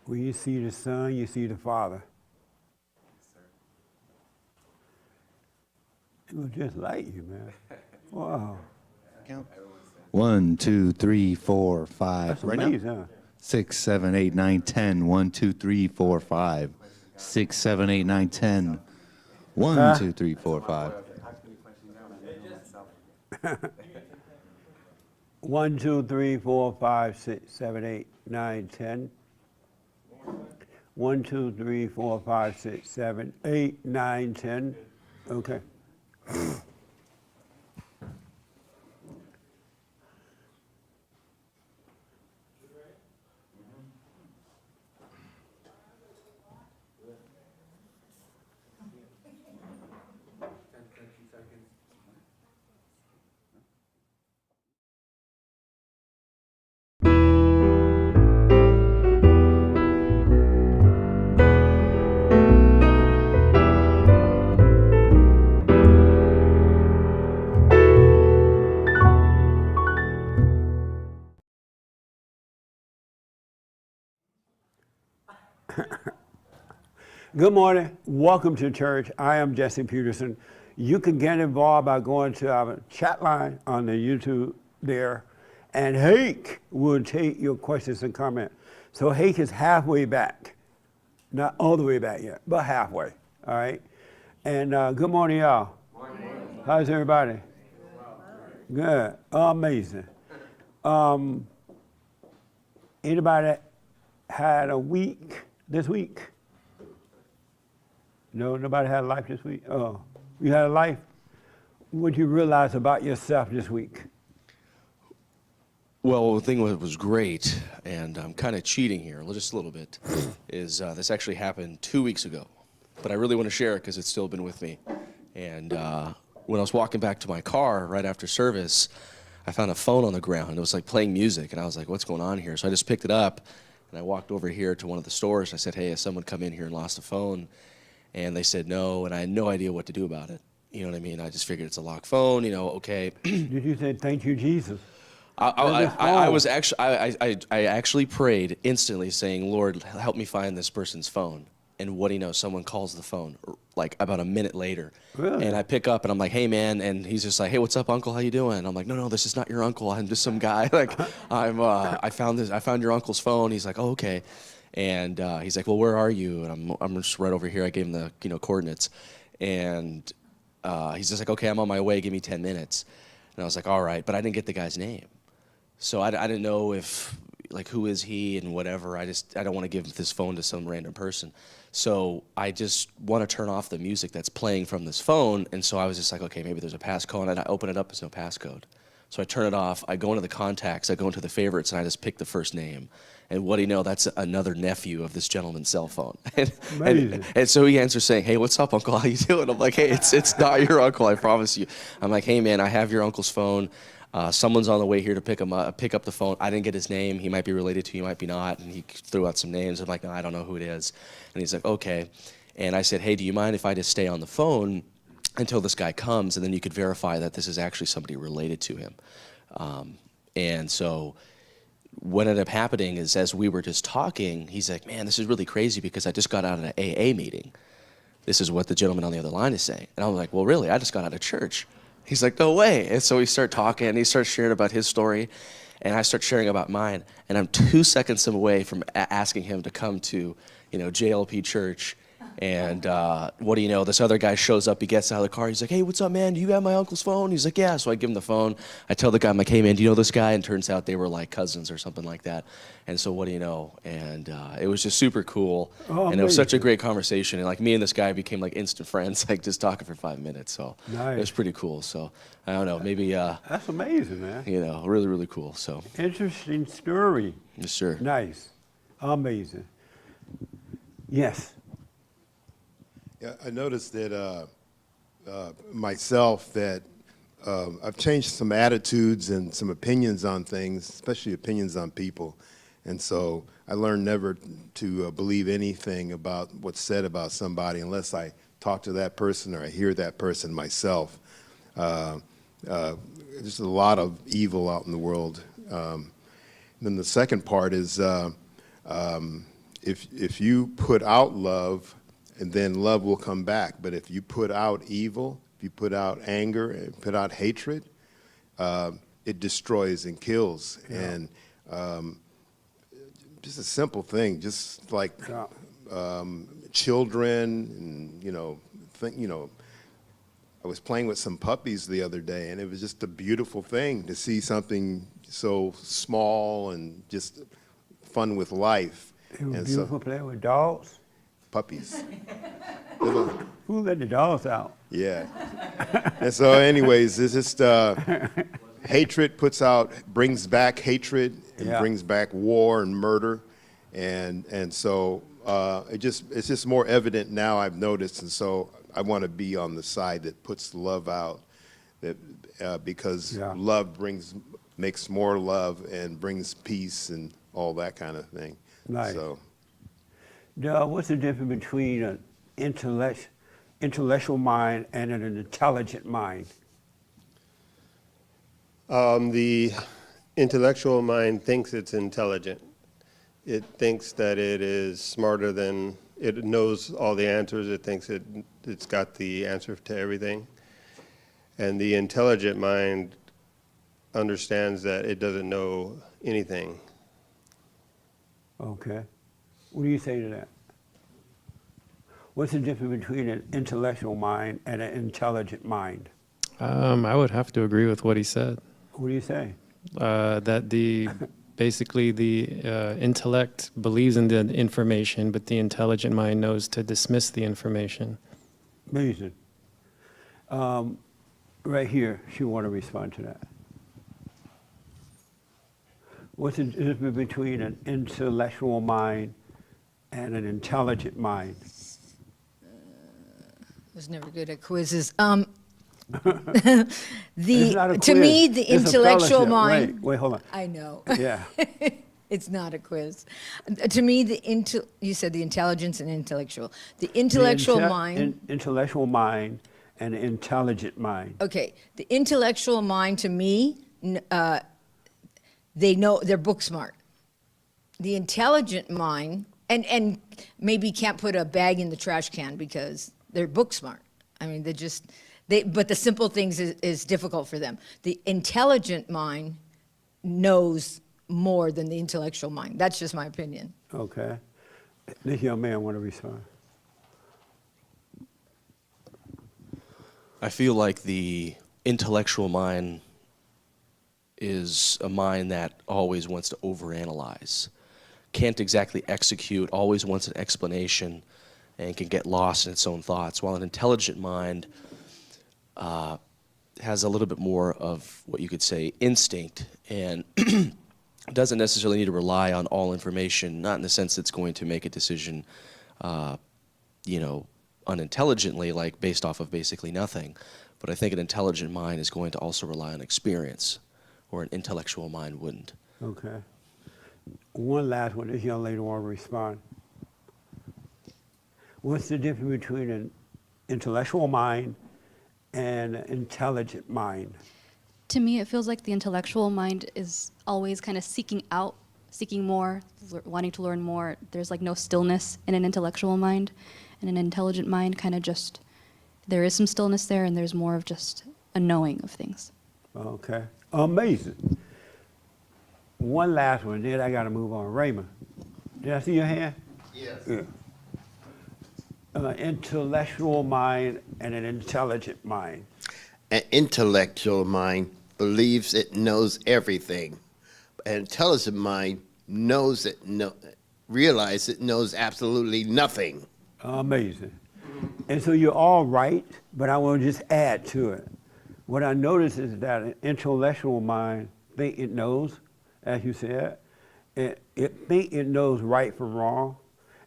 When you see the Son, you see the Father. It was just like you, man. Wow. Count. 1, 2, 3, 4, 5. That's Right amazing, now? huh? 6, 7, 8, 9, 10. 1, 2, 3, 4, 5. 6, 7, 8, 9, 10. 1, 2, 3, 4, 5. 1, 2, 3, 4, 5, 6, 7, 8, 9, 10. 1, 2, 3, 4, 5, 6, 7, 8, 9, 10. Okay. Good morning. Welcome to church. I am Jesse Peterson. You can get involved by going to our chat line on the YouTube there, and Hake will take your questions and comments. So Hake is halfway back, not all the way back yet, but halfway. All right. And good morning, y'all. Morning. How's everybody? Good. Amazing. Anybody had a week this week? No, nobody had a life this week? Oh, you had a life? What did you realize about yourself this week? Well, the thing that was great, and I'm kind of cheating here just a little bit, is this actually happened 2 weeks ago. But I really want to share it because it's still been with me. And when I was walking back to my car right after service, I found a phone on the ground. It was like playing music, and I was like, what's going on here? So I just picked it up, and I walked over here to one of the stores. I said, hey, has someone come in here and lost a phone? And they said no, and I had no idea what to do about it. You know what I mean? I just figured it's a locked phone, okay. Did you say, thank you, Jesus? I actually prayed instantly saying, Lord, help me find this person's phone. And what do you know? Someone calls the phone like about a minute later. Really? And I pick up and I'm like, hey man, and he's just like, hey, what's up, uncle? How you doing? And I'm like, no, this is not your uncle. I'm just some guy. Like, I found your uncle's phone. He's like, oh, okay. And he's like, well, where are you? And I'm just right over here. I gave him the coordinates. And he's just like, okay, I'm on my way. Give me 10 minutes. And I was like, all right. But I didn't get the guy's name. So I didn't know if, like, who is he and whatever. I don't want to give this phone to some random person. So I just want to turn off the music that's playing from this phone. And so I was just like, okay, maybe there's a passcode. And I open it up, there's no passcode. So I turn it off. I go into the contacts. I go into the favorites, and I just pick the first name. And what do you know? That's another nephew of this gentleman's cell phone. and so he answers saying, hey, what's up, uncle? How you doing? I'm like, hey, it's not your uncle, I promise you. I'm like, hey, man, I have your uncle's phone. Someone's on the way here to pick up the phone. I didn't get his name. He might be related to you, might be not. And he threw out some names. I'm like, no, I don't know who it is. And he's like, okay. And I said, hey, do you mind if I just stay on the phone until this guy comes, and then you could verify that this is actually somebody related to him? And so what ended up happening is, as we were just talking, he's like, man, this is really crazy because I just got out of an AA meeting. This is what the gentleman on the other line is saying. And I'm like, well, really? I just got out of church. He's like, no way. And so we start talking, and he starts sharing about his story, and I start sharing about mine. And I'm 2 seconds away from asking him to come to, JLP church. And what do you know? This other guy shows up. He gets out of the car. He's like, hey, what's up, man? Do you have my uncle's phone? He's like, yeah. So I give him the phone. I tell the guy, I'm like, hey, man, do you know this guy? And turns out they were like cousins or something like that. And so what do you know? And it was just super cool. Oh, and it was such a great conversation. And like me and this guy became like instant friends, like just talking for 5 minutes. So nice. It was pretty cool. So I don't know, maybe. That's amazing, man. Really, really cool. So interesting story. Yes, sir. Nice. Amazing. Yes. Yeah, I noticed that myself that I've changed some attitudes and some opinions on things, especially opinions on people. And so I learned never to believe anything about what's said about somebody unless I talk to that person or I hear that person myself. There's a lot of evil out in the world. Then the second part is if you put out love, and then love will come back. But if you put out evil, if you put out anger and put out hatred, it destroys and kills. Yeah. And just a simple thing, just like children, and I was playing with some puppies the other day, and it was just a beautiful thing to see something so small and just fun with life. It was And beautiful playing with dogs. puppies. Little, Who let the dogs out? yeah. And so anyways, it's just hatred brings back hatred, and Yeah. brings back war and murder. And so it's just more evident now, I've noticed. And so I want to be on the side that puts love out, that because Yeah. love makes more love and brings peace and all that kind of thing. Nice. So What's the difference between an intellectual mind and an intelligent mind? The intellectual mind thinks it's intelligent. It thinks that it is smarter than, it knows all the answers. It thinks it's got the answer to everything. And the intelligent mind understands that it doesn't know anything. Okay. What do you say to that? What's the difference between an intellectual mind and an intelligent mind? I would have to agree with what he said. What do you say? That basically the intellect believes in the information, but the intelligent mind knows to dismiss the information. Amazing. Right here, she want to respond to that. What's the difference between an intellectual mind and an intelligent mind? I was never good at quizzes. It's not a To me, quiz. the It's a intellectual fellowship. mind. Wait, hold on. I know. Yeah. It's not a quiz. To me, you said the intelligence and intellectual. The intellectual mind. Intellectual mind and an intelligent mind. Okay, the intellectual mind to me, they know they're book smart. The intelligent mind, and maybe can't put a bag in the trash can because they're book smart. I mean, but the simple things is difficult for them. The intelligent mind knows more than the intellectual mind. That's just my opinion. Okay. This young man want to respond. I feel like the intellectual mind is a mind that always wants to overanalyze, can't exactly execute, always wants an explanation, and can get lost in its own thoughts, while an intelligent mind has a little bit more of what you could say instinct, and doesn't necessarily need to rely on all information, not in the sense that it's going to make a decision unintelligently, like based off of basically nothing. But I think an intelligent mind is going to also rely on experience, or an intellectual mind wouldn't. Okay. One last one. This young lady want to respond. What's the difference between an intellectual mind and an intelligent mind? To me, it feels like the intellectual mind is always kind of seeking more, wanting to learn more. There's like no stillness in an intellectual mind. And an intelligent mind kind of just, there is some stillness there, and there's more of just a knowing of things. Okay. Amazing. One last one, then I got to move on. Raymond, did I see your hand? Yes. Yeah. Intellectual mind and an intelligent mind. An intellectual mind believes it knows everything. An intelligent mind realizes it knows absolutely nothing. Amazing. And so you're all right, but I want to just add to it. What I notice is that an intellectual mind think it knows, as you said. It think it knows right from wrong,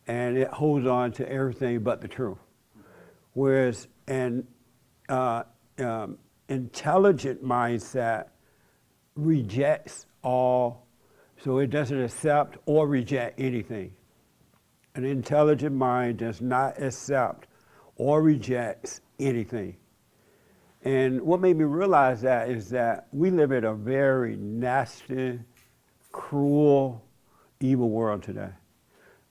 and it holds on to everything but the truth. Whereas an intelligent mindset rejects all, so it doesn't accept or reject anything. An intelligent mind does not accept or rejects anything. And what made me realize that is that we live in a very nasty, cruel, evil world today.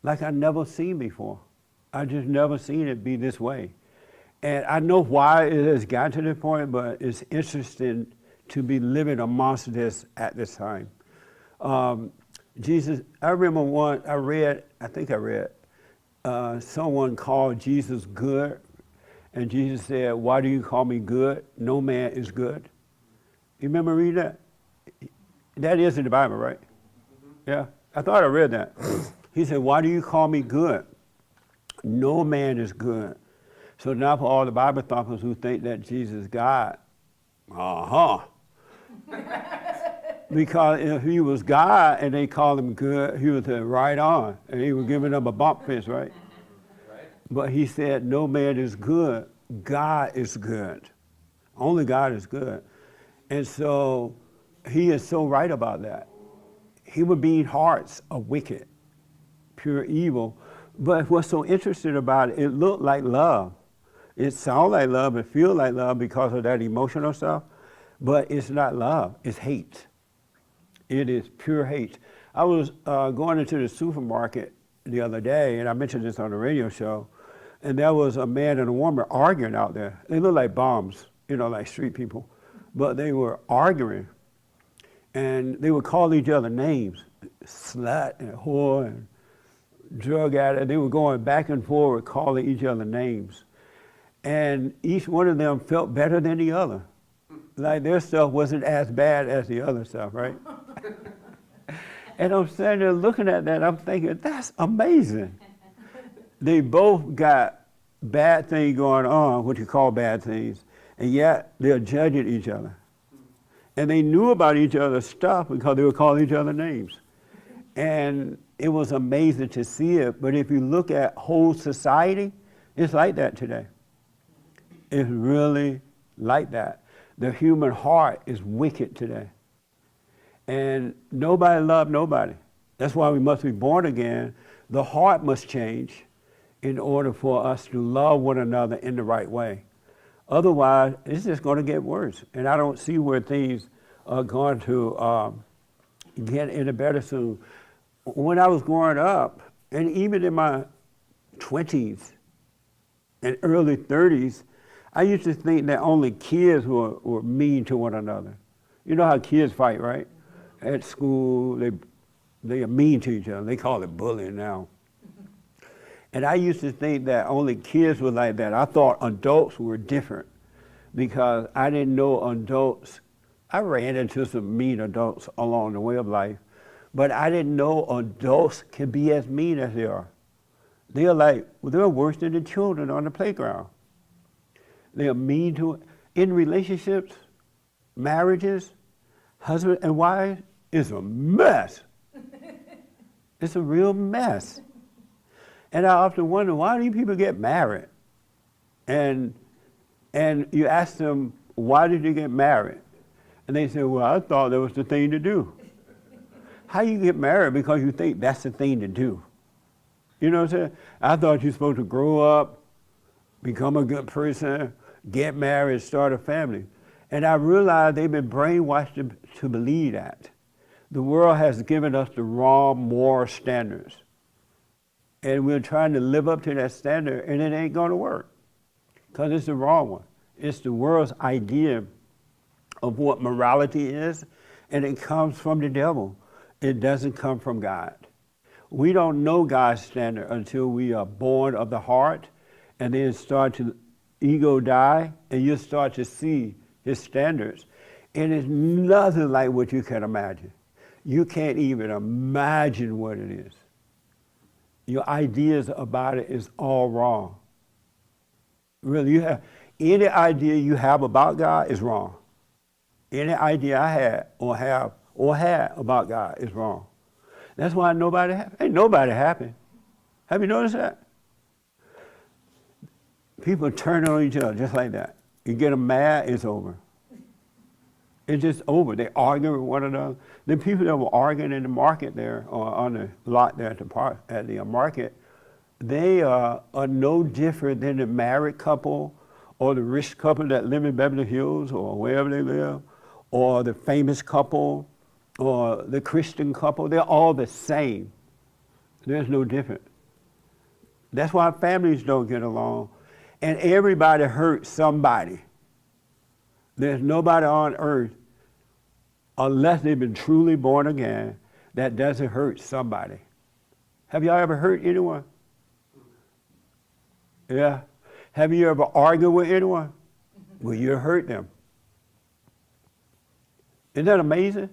like I never seen before. I just never seen it be this way. And I know why it has gotten to this point, but it's interesting to be living amongst this at this time. Jesus, I remember I think I read, someone called Jesus good, and Jesus said, "Why do you call me good? No man is good." You remember reading that? That is in the Bible, right? Yeah, I thought I read that. He said, "Why do you call me good? No man is good." So now for all the Bible thumpers who think that Jesus is God, because if he was God and they called him good, he was right on, and he was giving them a bump fist, right? But he said, no man is good. God is good. Only God is good. And so he is so right about that. Human being hearts are wicked, pure evil. But what's so interesting about it, it looked like love. It sounds like love, it feels like love because of that emotional stuff, but it's not love, it's hate. It is pure hate. I was going into the supermarket the other day, and I mentioned this on the radio show, and there was a man and a woman arguing out there. They looked like bombs, like street people, but they were arguing, and they would call each other names, slut and whore and drug addict. They were going back and forward calling each other names. And each one of them felt better than the other. Like their stuff wasn't as bad as the other stuff, right? And I'm standing there looking at that, I'm thinking, that's amazing. They both got bad things going on, what you call bad things, and yet they're judging each other. And they knew about each other's stuff because they were calling each other names. And it was amazing to see it, but if you look at whole society, it's like that today. It's really like that. The human heart is wicked today. And nobody loves nobody. That's why we must be born again. The heart must change in order for us to love one another in the right way. Otherwise, it's just going to get worse. And I don't see where things are going to get any better soon. When I was growing up, and even in my 20s and early 30s, I used to think that only kids were mean to one another. You know how kids fight, right? At school, they are mean to each other. They call it bullying now. And I used to think that only kids were like that. I thought adults were different because I didn't know adults. I ran into some mean adults along the way of life, but I didn't know adults can be as mean as they are. They're worse than the children on the playground. They are mean to, in relationships, marriages, husband and wife, it's a mess. It's a real mess. And I often wonder, why do people get married? And you ask them, why did you get married? And they say, well, I thought that was the thing to do. How you get married because you think that's the thing to do? You know what I'm saying? I thought you're supposed to grow up, become a good person, get married, start a family. And I realized they've been brainwashed to believe that. The world has given us the wrong moral standards. And we're trying to live up to that standard, and it ain't going to work because it's the wrong one. It's the world's idea of what morality is, and it comes from the devil. It doesn't come from God. We don't know God's standard until we are born of the heart, and then ego die, and you start to see his standards. And it's nothing like what you can imagine. You can't even imagine what it is. Your ideas about it is all wrong. Really, you have any idea you have about God is wrong. Any idea I had about God is wrong. That's why ain't nobody happy. Have you noticed that? People turn on each other just like that. You get them mad, it's over. It's just over. They argue with one another. The people that were arguing in the market there, or on the lot there at the market, they are no different than the married couple or the rich couple that live in Beverly Hills or wherever they live, or the famous couple or the Christian couple. They're all the same. There's no different. That's why families don't get along. And everybody hurts somebody. There's nobody on earth, unless they've been truly born again, that doesn't hurt somebody. Have y'all ever hurt anyone? Yeah. Have you ever argued with anyone? Well, you hurt them. Isn't that amazing?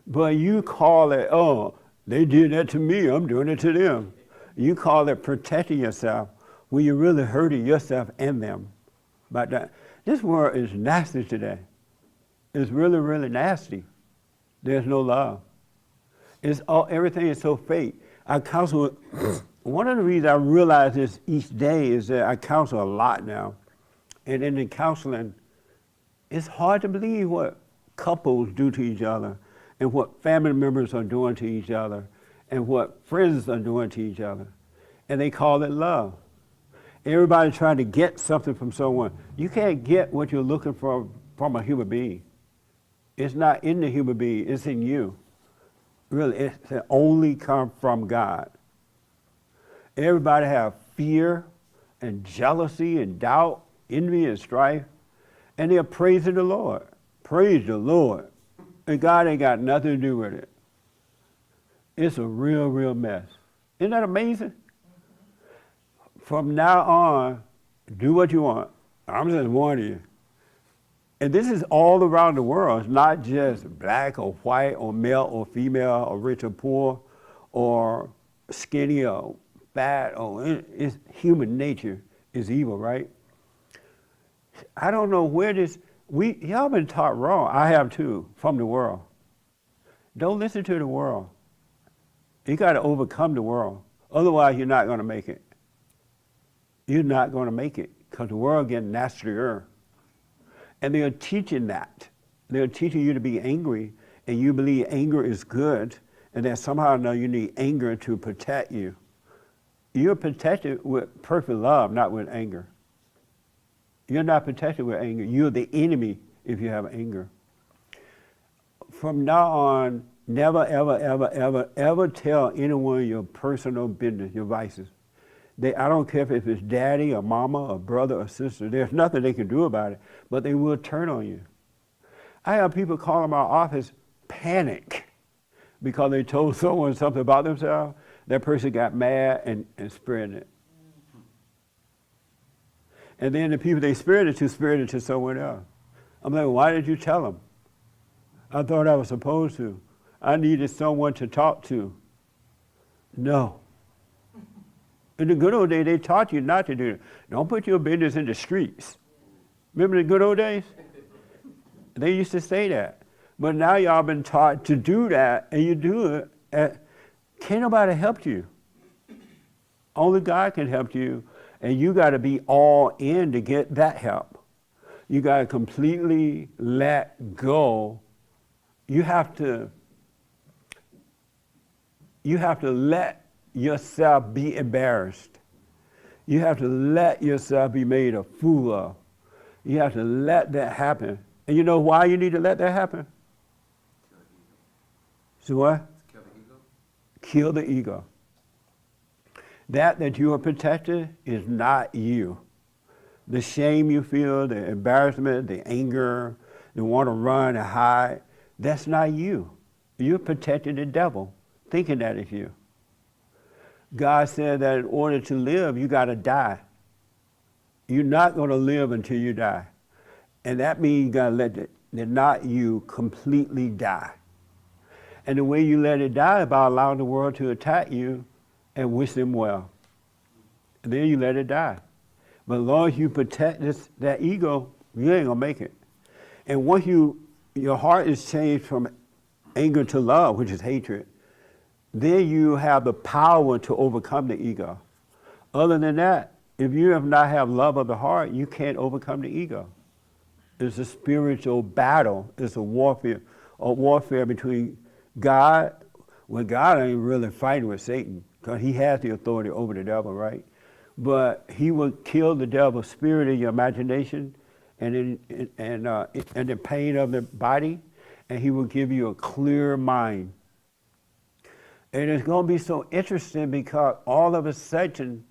But you call it, oh, they did that to me, I'm doing it to them. You call it protecting yourself when you're really hurting yourself and them. But this world is nasty today. It's really, really nasty. There's no love. Everything is so fake. I counsel, one of the reasons I realize this each day is that I counsel a lot now. And in the counseling, it's hard to believe what couples do to each other and what family members are doing to each other and what friends are doing to each other. And they call it love. Everybody's trying to get something from someone. You can't get what you're looking for from a human being. It's not in the human being, it's in you. Really, it only come from God. Everybody have fear and jealousy and doubt, envy and strife, and they're praising the Lord. Praise the Lord. And God ain't got nothing to do with it. It's a real, real mess. Isn't that amazing? From now on, do what you want. I'm just warning you. And this is all around the world. It's not just black or white or male or female or rich or poor or skinny or fat. It's human nature is evil, right? I don't know where y'all been taught wrong. I have too, from the world. Don't listen to the world. You got to overcome the world. Otherwise, you're not going to make it. You're not going to make it because the world getting nastier. And they're teaching that. They're teaching you to be angry, and you believe anger is good, and that somehow or another you need anger to protect you. You're protected with perfect love, not with anger. You're not protected with anger. You're the enemy if you have anger. From now on, never, ever, ever, ever, ever tell anyone your personal business, your vices. I don't care if it's daddy or mama or brother or sister. There's nothing they can do about it, but they will turn on you. I have people calling my office panic because they told someone something about themselves. That person got mad and spread it. And then the people they spread it to someone else. I'm like, why did you tell them? I thought I was supposed to. I needed someone to talk to. No. In the good old days, they taught you not to do it. Don't put your business in the streets. Remember the good old days? They used to say that. But now y'all been taught to do that, and you do it. Can't nobody help you. Only God can help you, and you got to be all in to get that help. You got to completely let go. You have to let yourself be embarrassed. You have to let yourself be made a fool of. You have to let that happen. And you know why you need to let that happen? So what? Kill the ego. Kill the ego. That you are protected is not you. The shame you feel, the embarrassment, the anger, the want to run and hide, that's not you. You're protecting the devil, thinking that is you. God said that in order to live, you got to die. You're not going to live until you die. And that means you got to let the not you completely die. And the way you let it die is by allowing the world to attack you and wish them well. And then you let it die. But as long as you protect that ego, you ain't going to make it. And once your heart is changed from anger to love, which is hatred, then you have the power to overcome the ego. Other than that, if you have not have love of the heart, you can't overcome the ego. It's a spiritual battle. It's a warfare between God. Well, God ain't really fighting with Satan because he has the authority over the devil, right? But he will kill the devil's spirit in your imagination and the pain of the body, and he will give you a clear mind. And it's going to be so interesting because all of a sudden,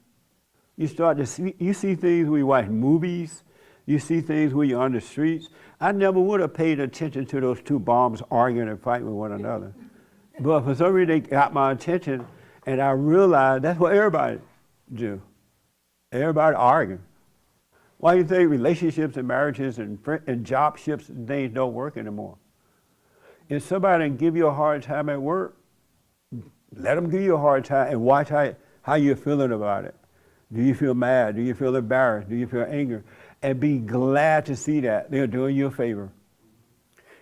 You start to see, you see things when you watch movies, you see things when you're on the streets. I never would have paid attention to those two bombs arguing and fighting with one another. But for some reason, they got my attention, and I realized that's what everybody do. Everybody arguing. Why do you think relationships and marriages and jobships and things don't work anymore? If somebody can give you a hard time at work, let them give you a hard time and watch how you're feeling about it. Do you feel mad? Do you feel embarrassed? Do you feel anger? And be glad to see that. They're doing you a favor.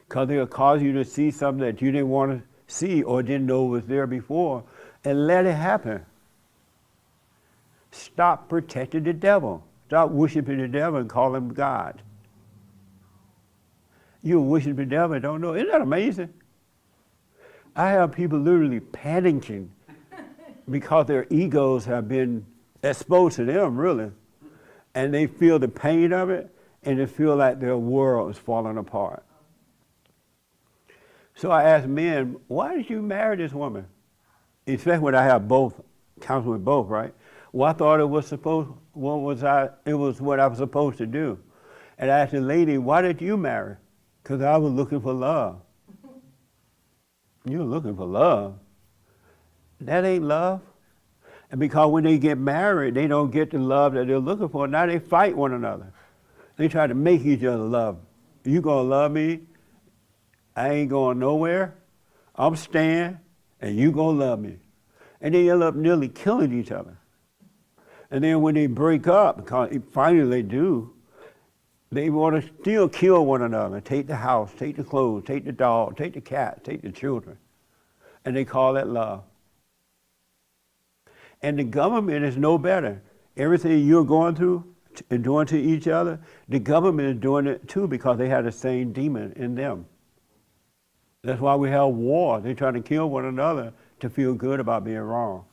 Because they'll cause you to see something that you didn't want to see or didn't know was there before, and let it happen. Stop protecting the devil. Stop worshiping the devil and call him God. You worship the devil and don't know. Isn't that amazing? I have people literally panicking because their egos have been exposed to them, really. And they feel the pain of it, and they feel like their world is falling apart. So I asked men, why did you marry this woman? Especially when I have both, counseling with both, right? Well, I thought it was it was what I was supposed to do. And I asked the lady, why did you marry? Because I was looking for love. You're looking for love. That ain't love. And because when they get married, they don't get the love that they're looking for. Now they fight one another. They try to make each other love. You gonna love me? I ain't going nowhere. I'm staying, and you gonna love me. And they end up nearly killing each other. And then when they break up, because finally they do, they want to still kill one another. Take the house, take the clothes, take the dog, take the cat, take the children. And they call that love. And the government is no better. Everything you're going through and doing to each other, the government is doing it too because they have the same demon in them. That's why we have war. They're trying to kill one another to feel good about being wrong,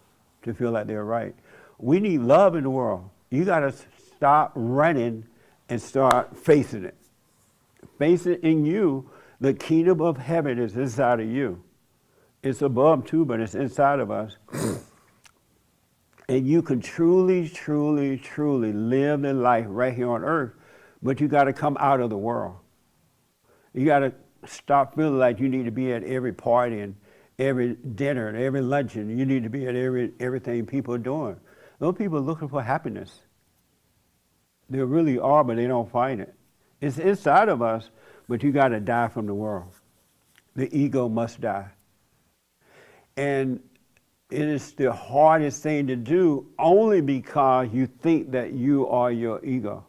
to feel like they're right. We need love in the world. You got to stop running and start facing it. Face it in you. The kingdom of heaven is inside of you. It's above too, but it's inside of us. And you can truly, truly, truly live the life right here on earth, but you got to come out of the world. You got to stop feeling like you need to be at every party and every dinner and every luncheon. You need to be at everything people are doing. Those people are looking for happiness. They really are, but they don't find it. It's inside of us, but you got to die from the world. The ego must die. And it is the hardest thing to do only because you think that you are your ego.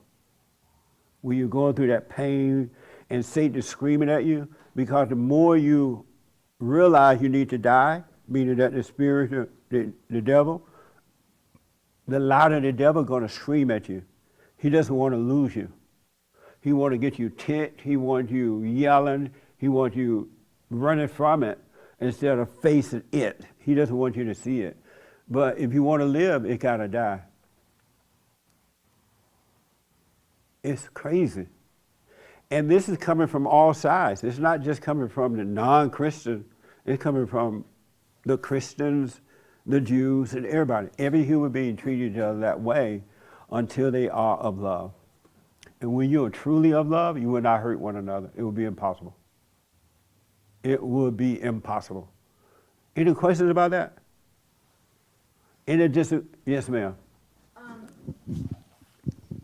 When you're going through that pain and Satan is screaming at you, because the more you realize you need to die, meaning that the spirit, the devil, the louder the devil is going to scream at you. He doesn't want to lose you. He wants to get you ticked. He wants you yelling. He wants you running from it instead of facing it. He doesn't want you to see it. But if you want to live, it got to die. It's crazy. And this is coming from all sides. It's not just coming from the non-Christian. It's coming from the Christians, the Jews, and everybody. Every human being treated each other that way until they are of love. And when you are truly of love, you will not hurt one another. It would be impossible. It would be impossible. Any questions about that? Yes, ma'am.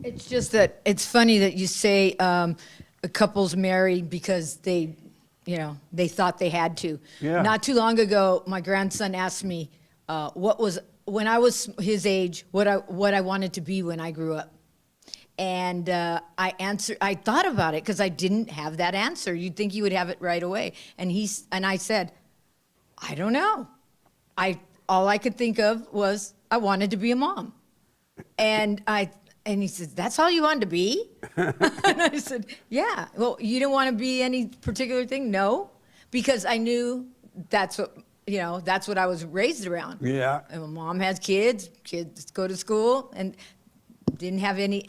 It's just that it's funny that you say couples married because they thought they had to. Yeah. Not too long ago, my grandson asked me when I was his age, what I wanted to be when I grew up. And I thought about it because I didn't have that answer. You'd think he would have it right away. And I said, I don't know. All I could think of was I wanted to be a mom. And he said, that's all you wanted to be? And I said, yeah. Well, you didn't want to be any particular thing? No. Because I knew that's what I was raised around. Yeah. And my mom has kids go to school, and didn't have any,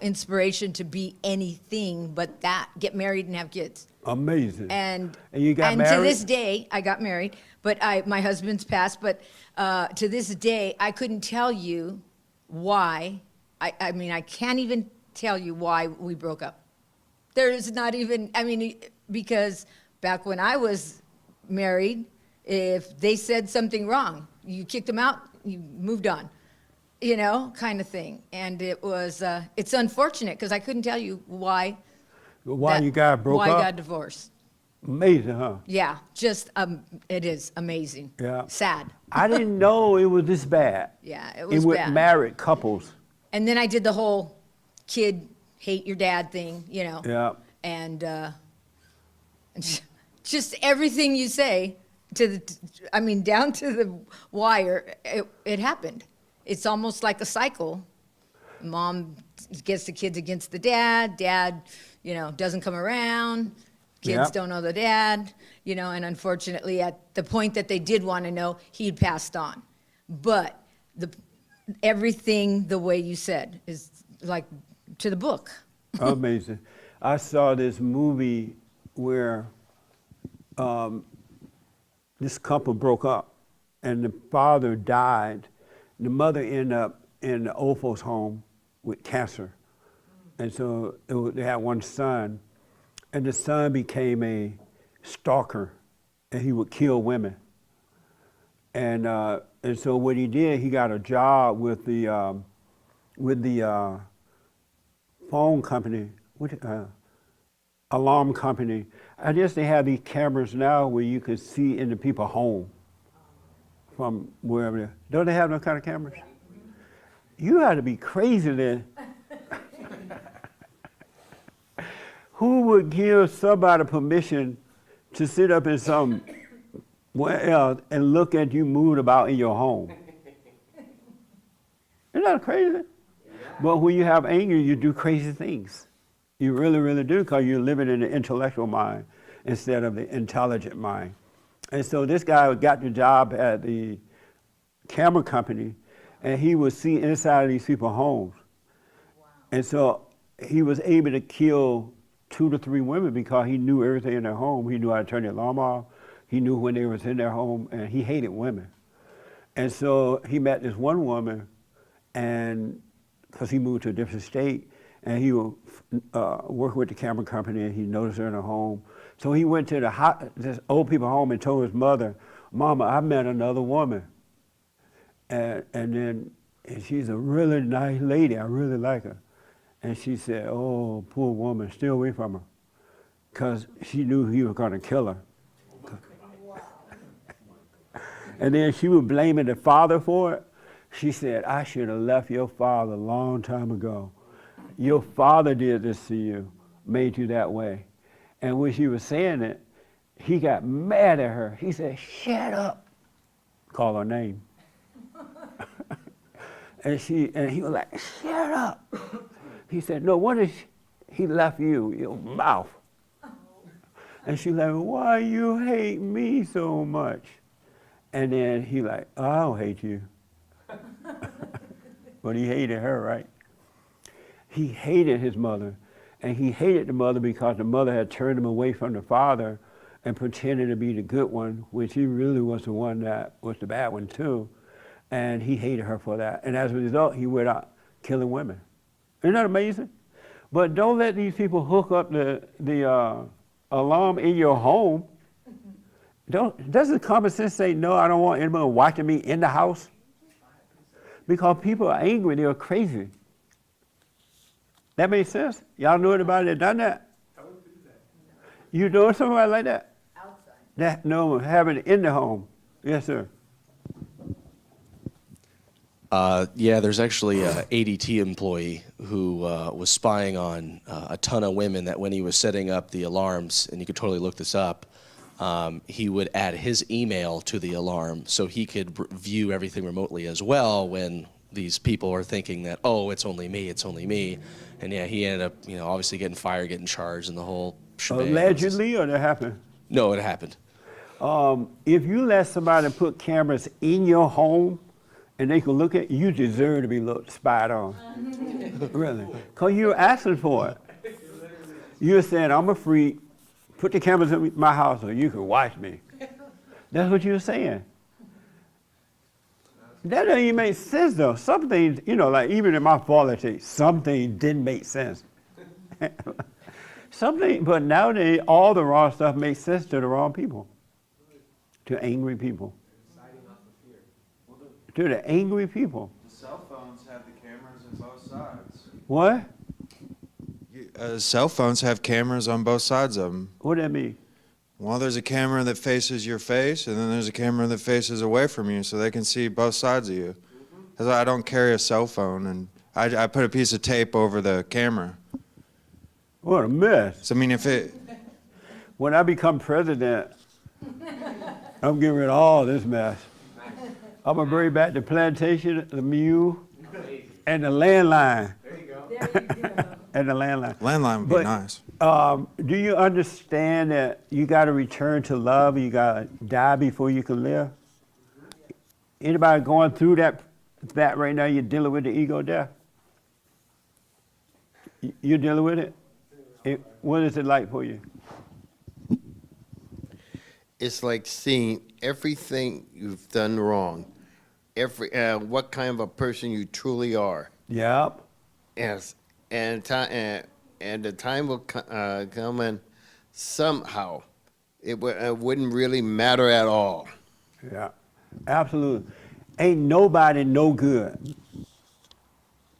inspiration to be anything but that. Get married and have kids. Amazing. And you got married? To this day, I got married, but my husband's passed. But to this day, I couldn't tell you why. I mean, I can't even tell you why we broke up. There's not even, I mean, because back when I was married, if they said something wrong, you kicked them out, you moved on, you know, kind of thing. And it was, it's unfortunate because I couldn't tell you why. Why you guys broke why up? I got divorced. Amazing, huh? Yeah, just, it is amazing. Yeah. Sad. I didn't know it was this bad. Yeah, it was with bad. married couples. And then I did the whole kid hate your dad thing, you know. Yeah. And just everything you say I mean, down to the wire, it happened. It's almost like a cycle. Mom gets the kids against the dad, you know, doesn't come around, kids Yep. don't know the dad, you know, and unfortunately at the point that they did want to know, he'd passed on. But everything the way you said is like to the book. Amazing. I saw this movie where this couple broke up and the father died. The mother ended up in the old folks' home with cancer. And so they had one son, and the son became a stalker, and he would kill women. And so what he did, he got a job with the phone company, alarm company. I guess they have these cameras now where you can see into people's home from wherever they're. Don't they have those kind of cameras? You had to be crazy then. Who would give somebody permission to sit up in somewhere else and look at you moving about in your home? Isn't that crazy? But when you have anger, you do crazy things. You really, really do, because you're living in the intellectual mind instead of the intelligent mind. And so this guy got the job at the camera company, and he would see inside of these people's homes. Wow. And so he was able to kill 2 to 3 women because he knew everything in their home. He knew how to turn the alarm off. He knew when they was in their home, and he hated women. And so he met this one woman, and because he moved to a different state, and he would work with the camera company, and he noticed her in her home. So he went to this old people home and told his mother, "Mama, I met another woman." And she's a really nice lady. I really like her. And she said, "Oh, poor woman, stay away from her," because she knew he was going to kill her. And then she was blaming the father for it. She said, "I should have left your father a long time ago. Your father did this to you, made you that way." And when she was saying it, he got mad at her. He said, "Shut up." Call her name. and he was like, "Shut up." He said, "No, what is he left you, your mouth?" And she like, "Why you hate me so much?" And then he like, "Oh, I don't hate you." But he hated her, right? He hated his mother. And he hated the mother because the mother had turned him away from the father and pretended to be the good one, which he really was the one that was the bad one too. And he hated her for that. And as a result, he went out killing women. Isn't that amazing? But don't let these people hook up the alarm in your home. Doesn't common sense say, "No, I don't want anyone watching me in the house"? Because people are angry, they're crazy. That makes sense? Y'all know anybody that done that? I wouldn't do that. You know somebody like that? Outside. No, having it in the home. Yes, sir. Yeah, there's actually an ADT employee who was spying on a ton of women that when he was setting up the alarms, and you could totally look this up, he would add his email to the alarm so he could view everything remotely as well when these people are thinking that, "Oh, it's only me, it's only me." And yeah, he ended up, obviously getting fired, getting charged, and the whole shebang. Allegedly, or that happened? No, it happened. If you let somebody put cameras in your home and they can look at you, deserve to be spied on. Really. Because you're asking for it. You're saying, "I'm a freak, put the cameras in my house so you can watch me." That's what you're saying. That doesn't even make sense though. Some things, you know, like even in my politics, some things didn't make sense. Something, but nowadays all the wrong stuff makes sense to the wrong people, to angry people, to the angry people. The cell phones have the cameras on both sides. What? Cell phones have cameras on both sides of them. What do that mean? Well, there's a camera that faces your face, and then there's a camera that faces away from you, so they can see both sides of you. That's why I don't carry a cell phone, and I put a piece of tape over the camera. What a mess. So, I mean, if it... When I become president, I'm getting rid of all this mess. I'm going to bring back the plantation, the mule, and the landline. There you go. And the landline. Landline would be nice. Do you understand that you got to return to love? You got to die before you can live? Anybody going through that right now? You're dealing with the ego death? You're dealing with it? What is it like for you? It's like seeing everything you've done wrong, what kind of a person you truly are. Yep. Yes, and the time will come and somehow it wouldn't really matter at all. Yeah, absolutely. Ain't nobody no good.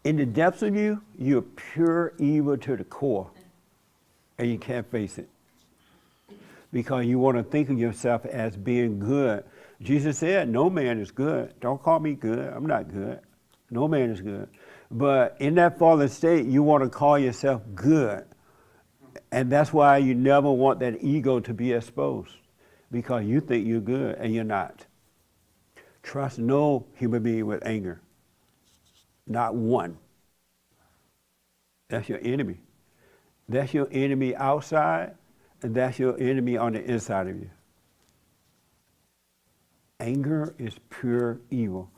In the depths of you, you're pure evil to the core, and you can't face it because you want to think of yourself as being good. Jesus said, no man is good. Don't call me good. I'm not good. No man is good. But in that fallen state, you want to call yourself good. And that's why you never want that ego to be exposed, because you think you're good and you're not. Trust no human being with anger. Not one. That's your enemy. That's your enemy outside, and that's your enemy on the inside of you. Anger is pure evil.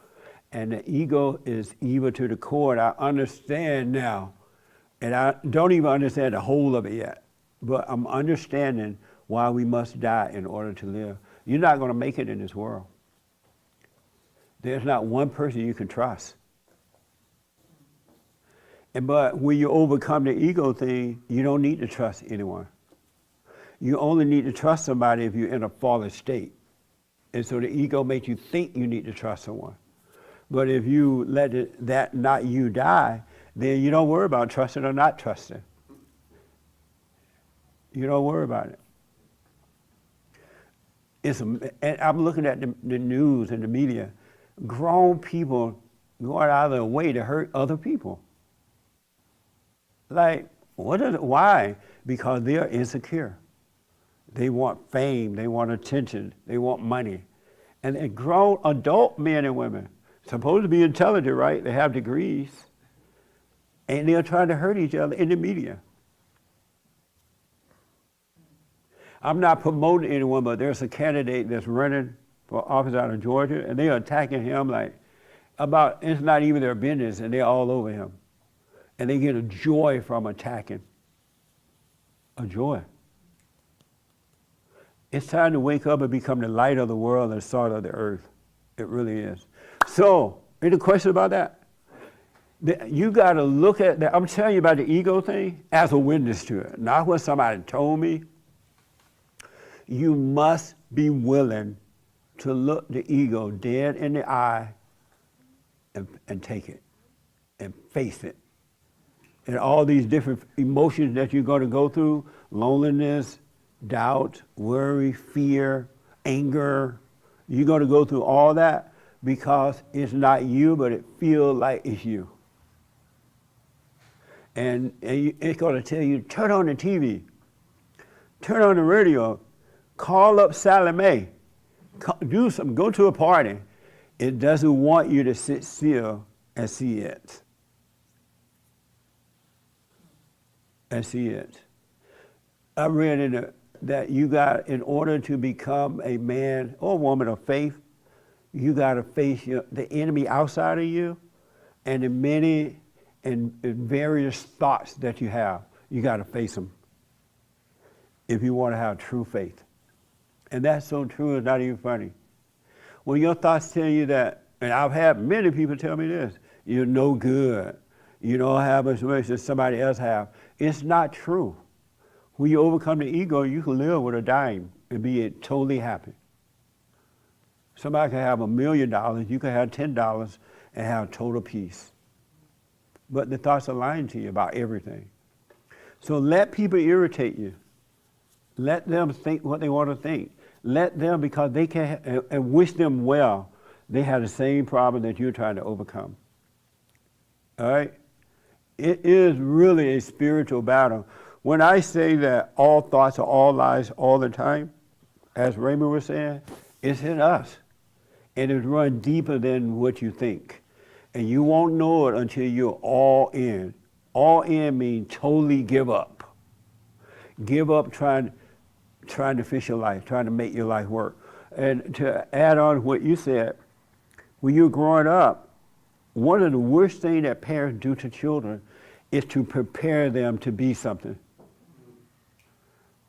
And the ego is evil to the core. And I understand now, and I don't even understand the whole of it yet, but I'm understanding why we must die in order to live. You're not going to make it in this world. There's not one person you can trust. But when you overcome the ego thing, you don't need to trust anyone. You only need to trust somebody if you're in a fallen state. And so the ego makes you think you need to trust someone. But if you let that not you die, then you don't worry about trusting or not trusting. You don't worry about it. And I'm looking at the news and the media. Grown people going out of their way to hurt other people. Like, why? Because they are insecure. They want fame, they want attention, they want money. And grown adult men and women, supposed to be intelligent, right? They have degrees. And they're trying to hurt each other in the media. I'm not promoting anyone, but there's a candidate that's running for office out of Georgia, and they're attacking him like it's not even their business, and they're all over him. And they get a joy from attacking. A joy. It's time to wake up and become the light of the world and salt of the earth. It really is. So, any question about that? You got to look at that. I'm telling you about the ego thing as a witness to it, not what somebody told me. You must be willing to look the ego dead in the eye and take it and face it. And all these different emotions that you're going to go through, loneliness, doubt, worry, fear, anger, you're going to go through all that because it's not you, but it feels like it's you. And it's going to tell you, turn on the TV, turn on the radio, call up Sally Mae, do something, go to a party. It doesn't want you to sit still and see it. And see it. I read that you got, in order to become a man or woman of faith, you got to face the enemy outside of you and the many and various thoughts that you have. You got to face them if you want to have true faith. And that's so true, it's not even funny. When your thoughts tell you that And I've had many people tell me this, you're no good. You don't have as much as somebody else have. It's not true. When you overcome the ego, you can live with a dime and be totally happy. Somebody can have $1 million, you can have $10 and have total peace. But the thoughts are lying to you about everything. So let people irritate you. Let them think what they want to think. Let them, because they can, and wish them well, they have the same problem that you're trying to overcome. All right? It is really a spiritual battle. When I say that all thoughts are all lies all the time, as Raymond was saying, it's in us. And it's run deeper than what you think. And you won't know it until you're all in. All in means totally give up. Give up trying to fix your life, trying to make your life work. And to add on to what you said, when you're growing up, one of the worst things that parents do to children is to prepare them to be something.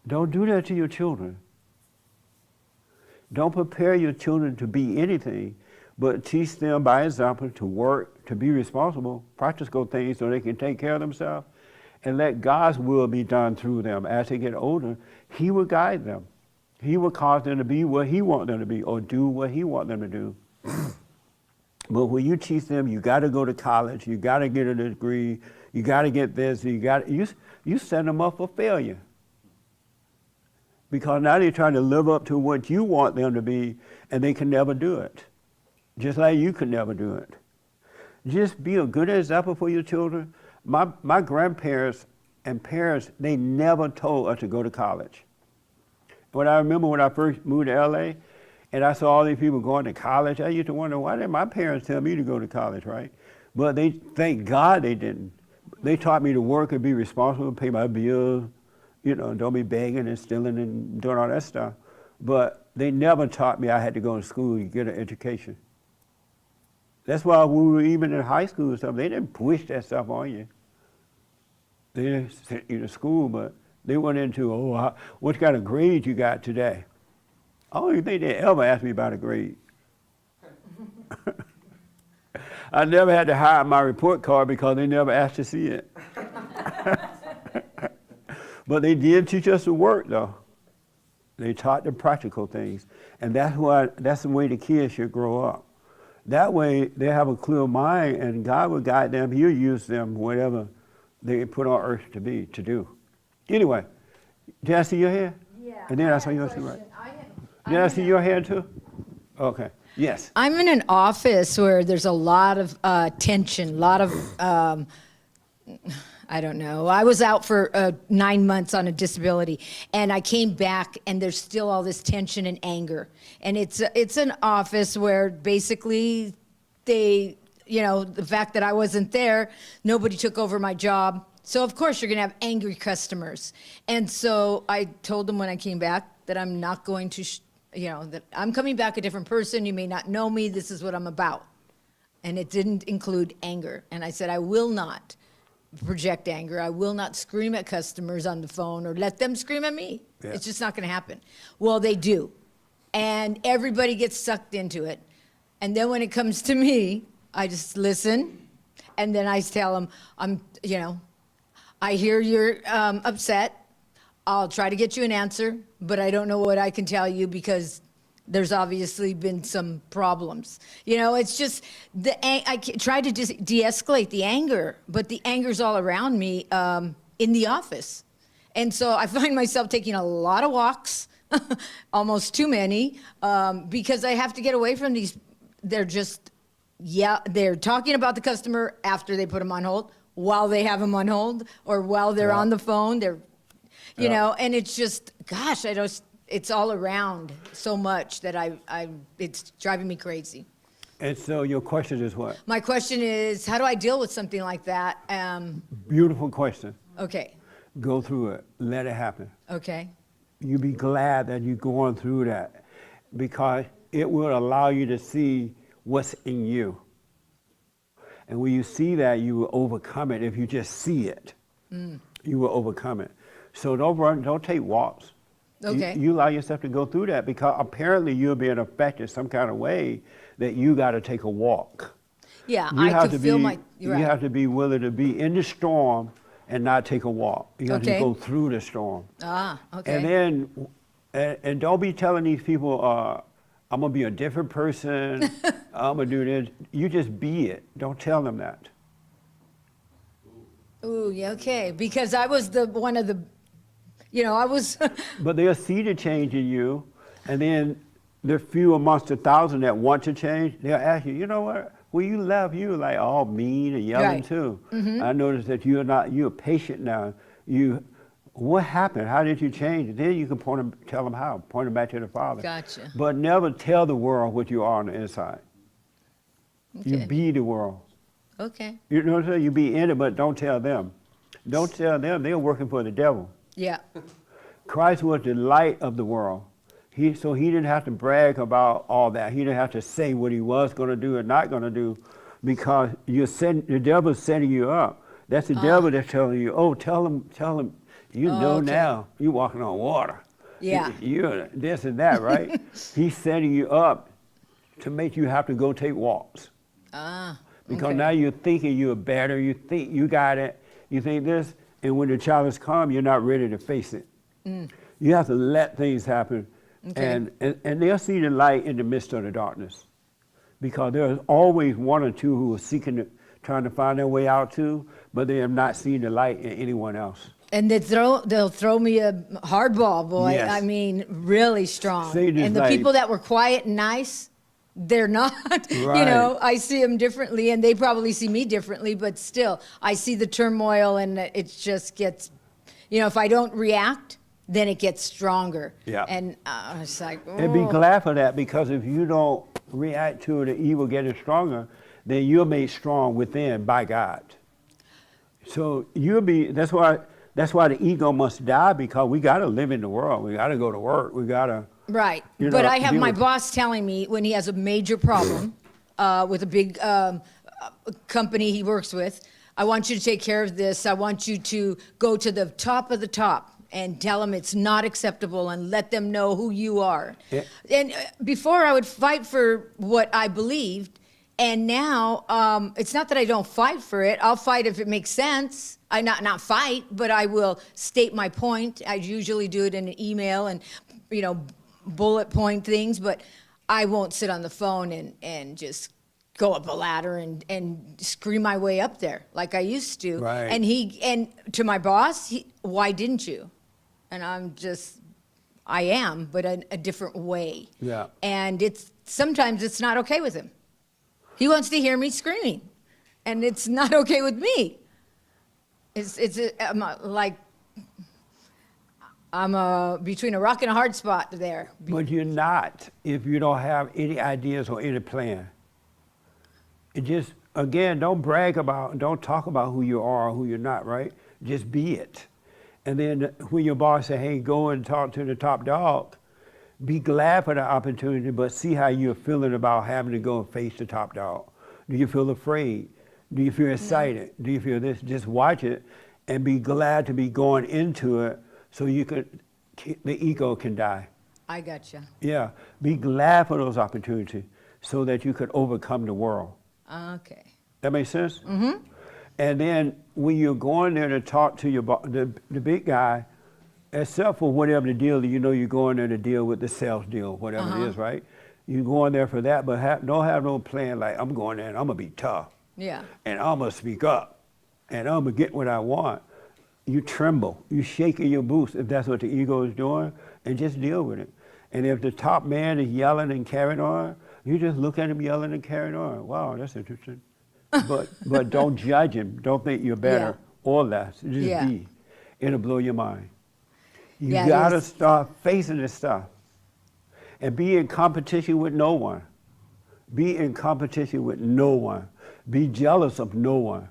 Don't do that to your children. Don't prepare your children to be anything, but teach them by example to work, to be responsible, practical things so they can take care of themselves, and let God's will be done through them. As they get older, He will guide them. He will cause them to be what He wants them to be or do what He wants them to do. But when you teach them, you got to go to college, you got to get a degree, you got to get this, you set them up for failure. Because now they're trying to live up to what you want them to be, and they can never do it. Just like you could never do it. Just be a good example for your children. My grandparents and parents, they never told us to go to college. When I remember when I first moved to LA, and I saw all these people going to college, I used to wonder, why didn't my parents tell me to go to college, right? But they, thank God they didn't. They taught me to work and be responsible, pay my bills, you know, don't be begging and stealing and doing all that stuff. But they never taught me I had to go to school and get an education. That's why when we were even in high school and stuff, they didn't push that stuff on you. They didn't send you to school, but they went into, what kind of grade you got today? I don't even think they ever asked me about a grade. I never had to hide my report card because they never asked to see it. But they did teach us to work, though. They taught the practical things. And that's the way the kids should grow up. That way, they have a clear mind, and God will guide them. He'll use them whatever they put on earth to do. Anyway, did I see your hand? Yeah. And then I saw yours too, right? Did I see your hand too? Okay. Yes. I'm in an office where there's a lot of tension, a lot of, I don't know. I was out for 9 months on a disability, and I came back, and there's still all this tension and anger. And it's an office where basically they, you know, the fact that I wasn't there, nobody took over my job. So of course you're gonna have angry customers. And so I told them when I came back that I'm not going to, that I'm coming back a different person. You may not know me. This is what I'm about. And it didn't include anger. And I said, I will not project anger. I will not scream at customers on the phone or let them scream at me. Yeah. It's just not going to happen. Well, they do. And everybody gets sucked into it. And then when it comes to me, I just listen. And then I tell them, I hear you're upset. I'll try to get you an answer, but I don't know what I can tell you because there's obviously been some problems. It's just I try to de-escalate the anger, but the anger's all around me in the office. And so I find myself taking a lot of walks, almost too many, because I have to get away from these. They're talking about the customer after they put them on hold, while they have them on hold, or while they're on the phone. And it's just, gosh, it's all around so much that it's driving me crazy. And so your question is what? My question is, how do I deal with something like that? Beautiful question. Okay. Go through it. Let it happen. Okay. You be glad that you're going through that because it will allow you to see what's in you. And when you see that, you will overcome it. If you just see it, you will overcome it. So don't run, don't take walks. Okay. You allow yourself to go through that because apparently you're being affected some kind of way that you got to take a walk. Yeah, You I have could to feel be, you're You right. have to be willing to be in the storm and not take a walk. You have to Okay. go through the storm. Ah, okay. And then, and don't be telling these people, I'm gonna be a different person. I'm gonna do this. You just be it. Don't tell them that. Ooh, yeah, okay, because I was one of the, I was, But they'll see the change in you, and then the few amongst the thousand that want to change, they'll ask you, you know what? Well, you left, you were like all mean and yelling Right. too. I noticed that you're patient now. What happened? How did you change? And then you can tell them how, point them back to the Father. Gotcha. But never tell the world what you are on the inside. You Okay. be the world. okay, You know what I'm saying? You be in it, but don't tell them. Don't tell them. They're working for the devil. yeah, Christ was the light of the world. So he didn't have to brag about all that. He didn't have to say what he was going to do or not going to do because the devil's setting you up. That's the devil that's telling you, oh, tell him, you know okay. now, you're walking on water. Yeah. You're this and that, right? He's setting you up to make you have to go take walks. Because okay. now you're thinking you're better, you think you got it, you think this, and when the challenge comes, you're not ready to face it. You have to let things happen, Okay. and they'll see the light in the midst of the darkness. Because there's always one or two who are trying to find their way out too, but they have not seen the light in anyone else. and they'll throw me a hardball, boy. Yes. I mean, really strong. Satan is And the like- people that were quiet and nice, they're not. Right. I see them differently, and they probably see me differently. But still, I see the turmoil, and it just gets. If I don't react, then it gets stronger. Yeah. And it's like, And be oh. glad for that, because if you don't react to the evil getting stronger, then you're made strong within by God. So that's why the ego must die, because we got to live in the world. We got to go to work. We got to. Right. You But know, I have deal my with- boss telling me when he has a major problem with a big company he works with, I want you to take care of this. I want you to go to the top of the top and tell them it's not acceptable and let them know who you are. Yeah. And before I would fight for what I believed, and now it's not that I don't fight for it. I'll fight if it makes sense. I not fight, but I will state my point. I usually do it in an email and bullet point things, but I won't sit on the phone and just go up a ladder and scream my way up there like I used to. Right. And to my boss, why didn't you? And I am, but in a different way. Yeah. And sometimes it's not okay with him. He wants to hear me screaming, and it's not okay with me. I'm between a rock and a hard spot there. But you're not if you don't have any ideas or any plan. It just, again, don't don't talk about who you are or who you're not, right? Just be it. And then when your boss say, hey, go and talk to the top dog, be glad for the opportunity, but see how you're feeling about having to go and face the top dog. Do you feel afraid? Do you feel excited? Do you feel this? Just watch it and be glad to be going into it so the ego can die. I gotcha. Yeah, be glad for those opportunities so that you could overcome the world. Okay. That makes sense? Mm-hmm. And then when you're going there to talk to the big guy, except for whatever the deal, you're going there to deal with the sales deal, whatever it is, right? You're going there for that, but don't have no plan like, I'm going there and I'm going to be tough. Yeah. And I'm going to speak up. And I'm going to get what I want. You tremble. You shake in your boots if that's what the ego is doing, and just deal with it. And if the top man is yelling and carrying on, you just look at him yelling and carrying on. Wow, that's interesting. But don't judge him. Don't think you're better or less. Just be. It'll blow your mind. You Yeah, it gotta is. start facing this stuff. And be in competition with no one. Be in competition with no one. Be jealous of no one.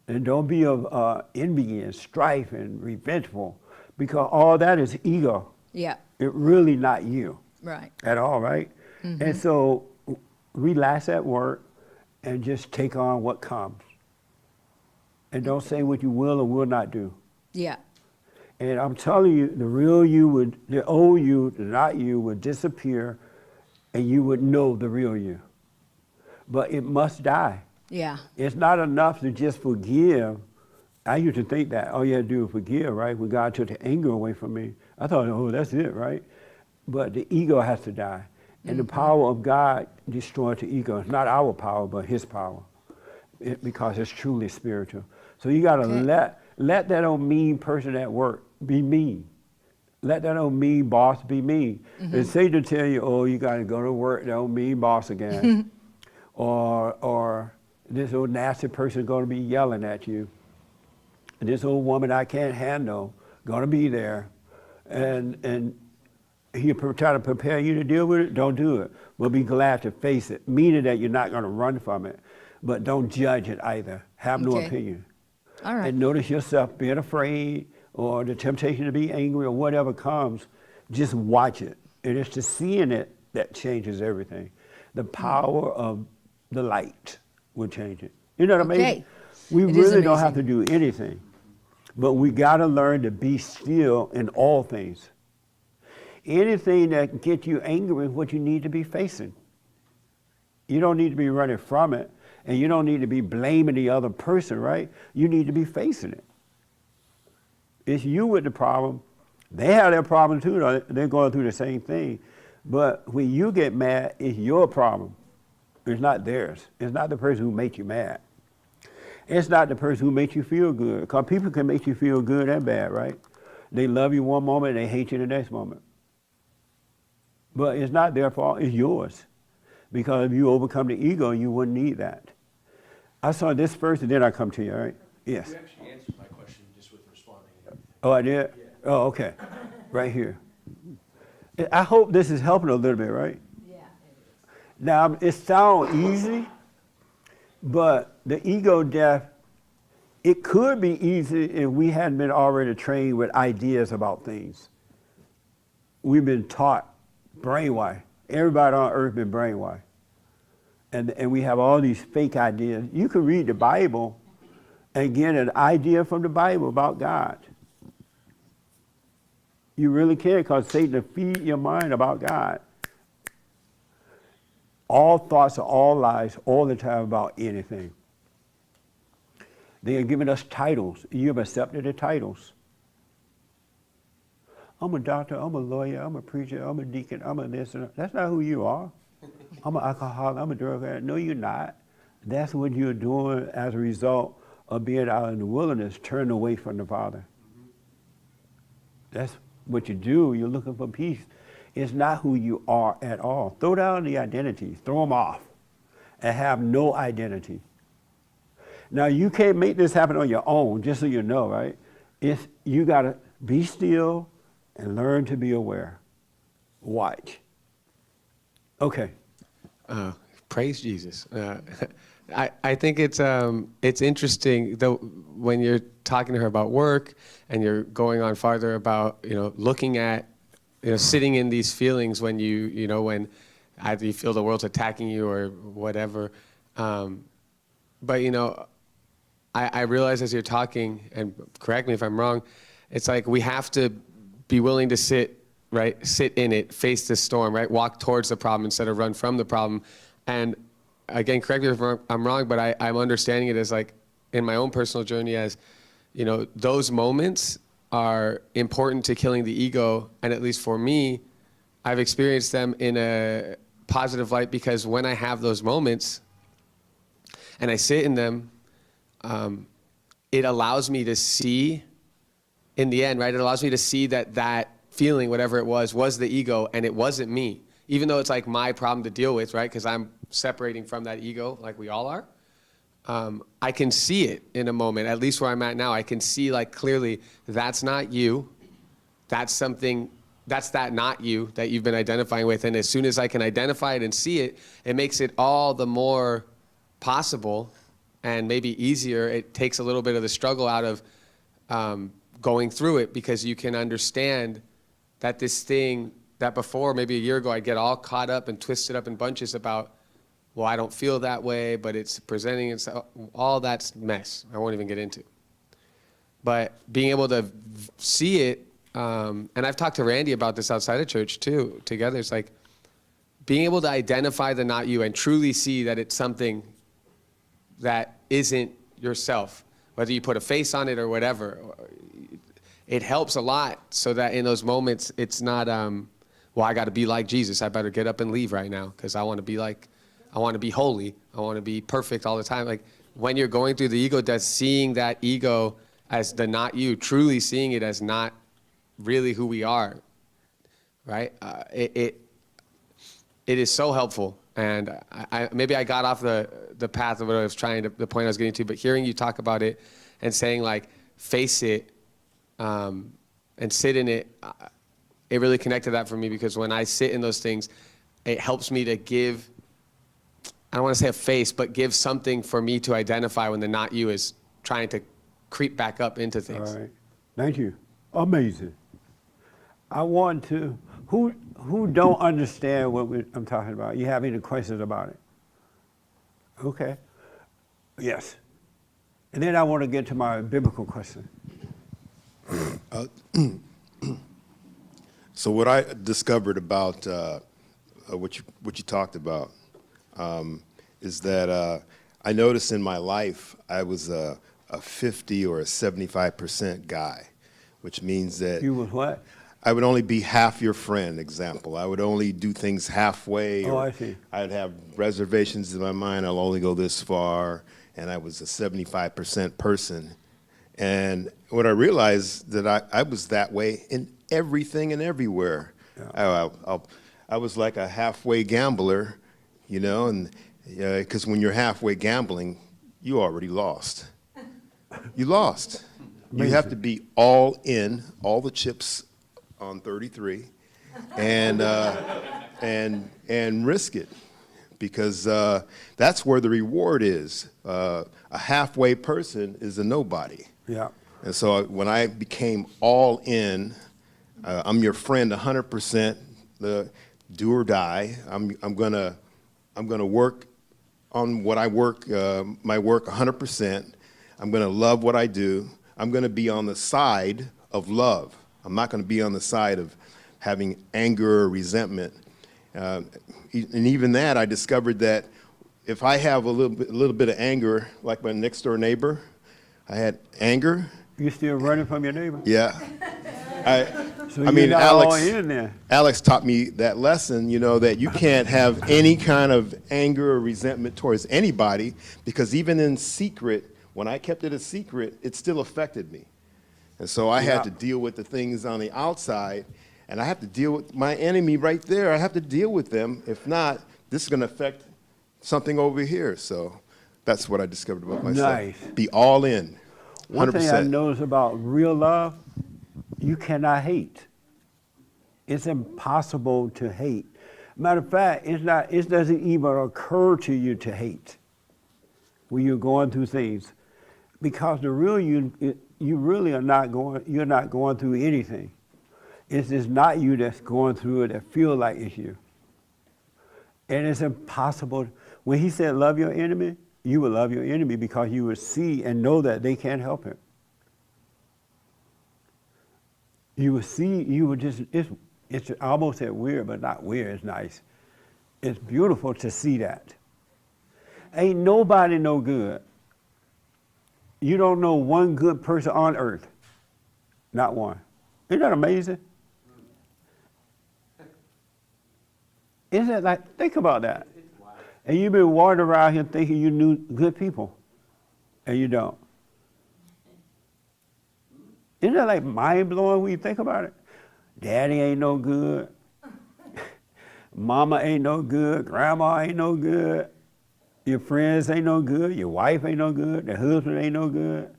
And don't be of envy and strife and revengeful, because all that is ego. Yeah. It's really not you Right. at all, right? And so relax at work and just take on what comes. And don't say what you will or will not do. Yeah. And I'm telling you, the real you would, the old you, the not you, would disappear, and you would know the real you. But it must die. Yeah. It's not enough to just forgive. I used to think that all you had to do was forgive, right? When God took the anger away from me, I thought, oh, that's it, right? But the ego has to die. And the power of God destroys the ego. It's not our power, but his power. Because it's truly spiritual. So you gotta let that old mean person at work be mean. Let that old mean boss be mean. And Satan tell you, oh, you gotta go to work, that old mean boss again. or this old nasty person gonna be yelling at you. And this old woman I can't handle gonna be there. And he'll try to prepare you to deal with it, don't do it. We'll be glad to face it, meaning that you're not gonna run from it. But don't judge it either. Have no opinion. All right. And notice yourself being afraid or the temptation to be angry or whatever comes, just watch it. And it's the seeing it that changes everything. The power of the light will change it. You know what I mean? Okay. We It is really don't have to amazing. do anything. But we gotta learn to be still in all things. Anything that can get you angry is what you need to be facing. You don't need to be running from it. And you don't need to be blaming the other person, right? You need to be facing it. It's you with the problem. They have their problem too, though. They're going through the same thing. But when you get mad, it's your problem. It's not theirs. It's not the person who makes you mad. It's not the person who makes you feel good. Because people can make you feel good and bad, right? They love you one moment, they hate you the next moment. But it's not their fault, it's yours. Because if you overcome the ego, you wouldn't need that. I saw this first, and then I come to you, all right? Yes. You actually answered my question just with responding. Oh, I did? Yeah. Oh, okay. Right here. I hope this is helping a little bit, right? Yeah. Now, it sounds easy, but the ego death, it could be easy if we hadn't been already trained with ideas about things. We've been taught brainwashed. Everybody on earth been brainwashed. And we have all these fake ideas. You can read the Bible and get an idea from the Bible about God. You really can, because Satan will feed your mind about God. All thoughts are all lies all the time about anything. They are giving us titles. You've accepted the titles. I'm a doctor, I'm a lawyer, I'm a preacher, I'm a deacon, I'm a this and that. That's not who you are. I'm an alcoholic, I'm a drug addict. No, you're not. That's what you're doing as a result of being out in the wilderness, turning away from the Father. That's what you do. You're looking for peace. It's not who you are at all. Throw down the identities, throw them off, and have no identity. Now, you can't make this happen on your own, just so you know, right? You got to be still and learn to be aware. Watch. Okay. Praise Jesus. I think it's interesting though when you're talking to her about work and you're going on farther about looking at sitting in these feelings when when either you feel the world's attacking you or whatever. But I realize as you're talking, and correct me if I'm wrong, it's like we have to be willing to sit in it, face the storm, right? Walk towards the problem instead of run from the problem. And again, correct me if I'm wrong, but I'm understanding it as like in my own personal journey as, those moments are important to killing the ego. And at least for me, I've experienced them in a positive light because when I have those moments and I sit in them, it allows me to see in the end, right? It allows me to see that feeling, whatever it was the ego, and it wasn't me. Even though it's like my problem to deal with, right? Because I'm separating from that ego, like we all are. I can see it in a moment, at least where I'm at now. I can see like clearly that's not you. That's that not you that you've been identifying with. And as soon as I can identify it and see it, it makes it all the more possible and maybe easier. It takes a little bit of the struggle out of going through it because you can understand that this thing that before, maybe a year ago, I'd get all caught up and twisted up in bunches about, well, I don't feel that way, but it's presenting itself. All that's mess I won't even get into. but being able to see it, and I've talked to Randy about this outside of church too, together. It's like being able to identify the not you and truly see that it's something that isn't yourself, whether you put a face on it or whatever. It helps a lot so that in those moments, it's not, well, I got to be like Jesus. I better get up and leave right now because I want to be holy. I want to be perfect all the time. Like when you're going through the ego death, seeing that ego as the not you, truly seeing it as not really who we are, right? It is so helpful. And maybe I got off the path of what I was the point I was getting to, but hearing you talk about it and saying like, face it and sit in it, it really connected that for me because when I sit in those things, it helps me to give, I don't want to say a face, but give something for me to identify when the not you is trying to creep back up into things. All right. Thank you. Amazing. I want to, who don't understand what I'm talking about? You have any questions about it? Okay. Yes. And then I want to get to my biblical question. So what I discovered about what you talked about is that I noticed in my life I was a 50 or a 75% guy, which means that You was what? I would only be half your friend. Example, I would only do things halfway. Oh, or I see. I'd have reservations in my mind. I'll only go this far, and I was a 75% person. And what I realized that I was that way in everything and everywhere. Yeah. I was like a halfway gambler, you know, and because when you're halfway gambling, you already lost. You lost. You have to be all in, all the chips on 33, and risk it, because that's where the reward is. A halfway person is a nobody. Yeah. And so when I became all in, I'm your friend 100%, the do or die. I'm gonna work on what I work, my work 100%. I'm gonna love what I do. I'm gonna be on the side of love. I'm not gonna be on the side of having anger or resentment. And even that, I discovered that if I have a little bit of anger, like my next door neighbor, I had anger. You still running from your neighbor? Yeah. So I mean, you're not all in there. Alex taught me that lesson, you know, that you can't have any kind of anger or resentment towards anybody, because even in secret, when I kept it a secret, it still affected me. And so I had to deal with the things on the outside, and I have to deal with my enemy right there. I have to deal with them. If not, this is going to affect something over here. So that's what I discovered about myself. Nice. Be all in, 100%. One thing I noticed about real love, you cannot hate. It's impossible to hate. Matter of fact, it doesn't even occur to you to hate when you're going through things, because the real you really are not going. You're not going through anything. It's just not you that's going through it that feel like it's you. And it's impossible. When he said love your enemy, you will love your enemy because you will see and know that they can't help it. You will see, you will just, it's almost that weird, but not weird, it's nice. It's beautiful to see that. Ain't nobody no good. You don't know one good person on earth. Not one. Isn't that amazing? Isn't it like, think about that. And you've been wandering around here thinking you knew good people, and you don't. Isn't that like mind-blowing when you think about it? Daddy ain't no good. Mama ain't no good. Grandma ain't no good. Your friends ain't no good. Your wife ain't no good. The husband ain't no good.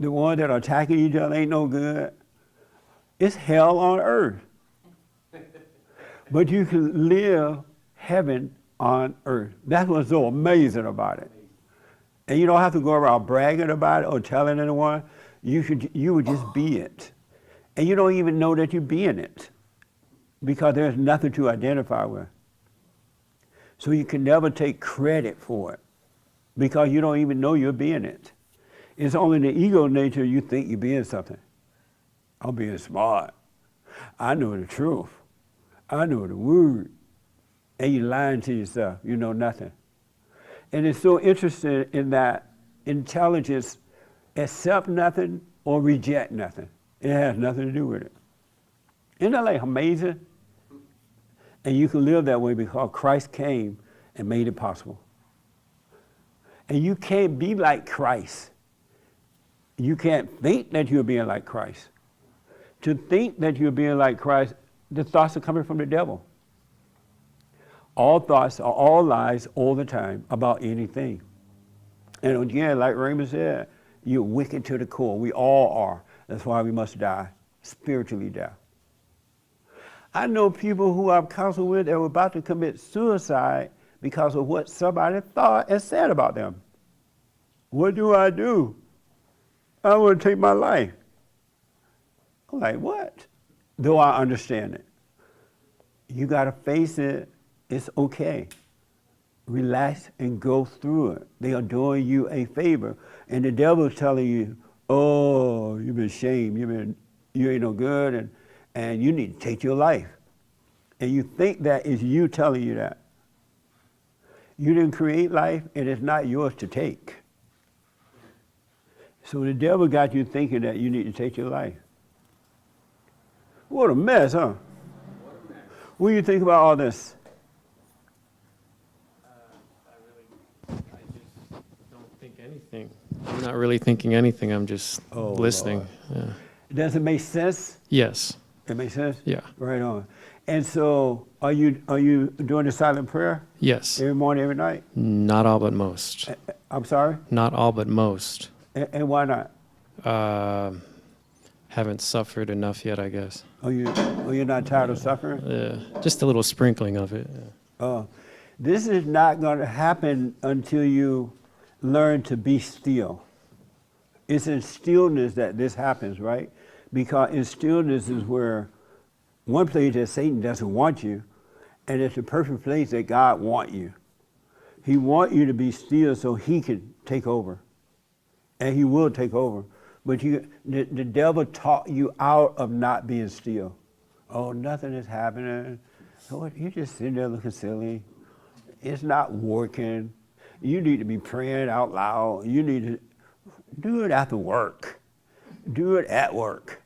The ones that are attacking each other ain't no good. It's hell on earth. But you can live heaven on earth. That's what's so amazing about it. And you don't have to go around bragging about it or telling anyone. You would just be it. And you don't even know that you're being it, because there's nothing to identify with. So you can never take credit for it, because you don't even know you're being it. It's only the ego nature you think you're being something. I'm being smart. I know the truth. I know the word. And you're lying to yourself. You know nothing. And it's so interesting in that intelligence accept nothing or reject nothing. It has nothing to do with it. Isn't that like amazing? And you can live that way because Christ came and made it possible. And you can't be like Christ. You can't think that you're being like Christ. To think that you're being like Christ, the thoughts are coming from the devil. All thoughts are all lies all the time about anything. And again, like Raymond said, you're wicked to the core. We all are. That's why we must die, spiritually die. I know people who I've counseled with that were about to commit suicide because of what somebody thought and said about them. What do? I want to take my life. I'm like, what? Though I understand it. You got to face it. It's okay. Relax and go through it. They are doing you a favor. And the devil's telling you, oh, you've been shamed. You ain't no good, and you need to take your life. And you think that is you telling you that. You didn't create life, and it's not yours to take. So the devil got you thinking that you need to take your life. What a mess, huh? What do you think about all this? I just don't think anything. I'm not really thinking anything. I'm just listening. Yeah. Does it make sense? Yes. It makes sense? Yeah. Right on. And so are you doing the silent prayer? Yes. Every morning, every night? Not all but most. I'm sorry? Not all but most. And why not? Haven't suffered enough yet, I guess. You're not tired of suffering? Yeah. Just a little sprinkling of it. Yeah. This is not going to happen until you learn to be still. It's in stillness that this happens, right? Because in stillness is where one place that Satan doesn't want you, and it's the perfect place that God wants you. He wants you to be still so he can take over. And he will take over. But the devil taught you out of not being still. Oh, nothing is happening. Oh, you're just sitting there looking silly. It's not working. You need to be praying out loud. You need to do it after work. Do it at work.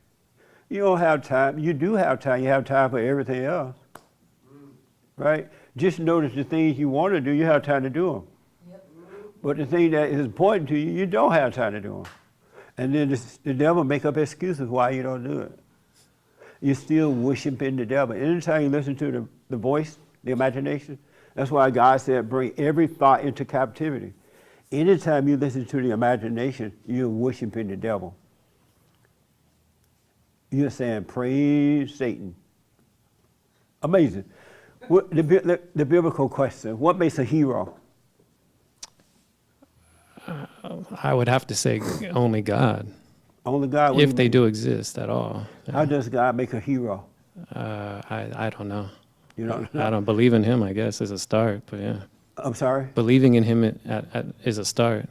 You don't have time. You do have time. You have time for everything else. Right? Just notice the things you want to do, you have time to do them. But the thing that is important to you, you don't have time to do them. And then the devil make up excuses why you don't do it. You're still worshiping the devil. Anytime you listen to the voice, the imagination, that's why God said, bring every thought into captivity. Anytime you listen to the imagination, you're worshiping the devil. You're saying, praise Satan. Amazing. The biblical question, what makes a hero? I would have to say only God. Only God? If they do exist at all. How does God make a hero? I don't know. You don't know? I don't believe in him, I guess, is a start, but yeah. I'm sorry? Believing in him is a start.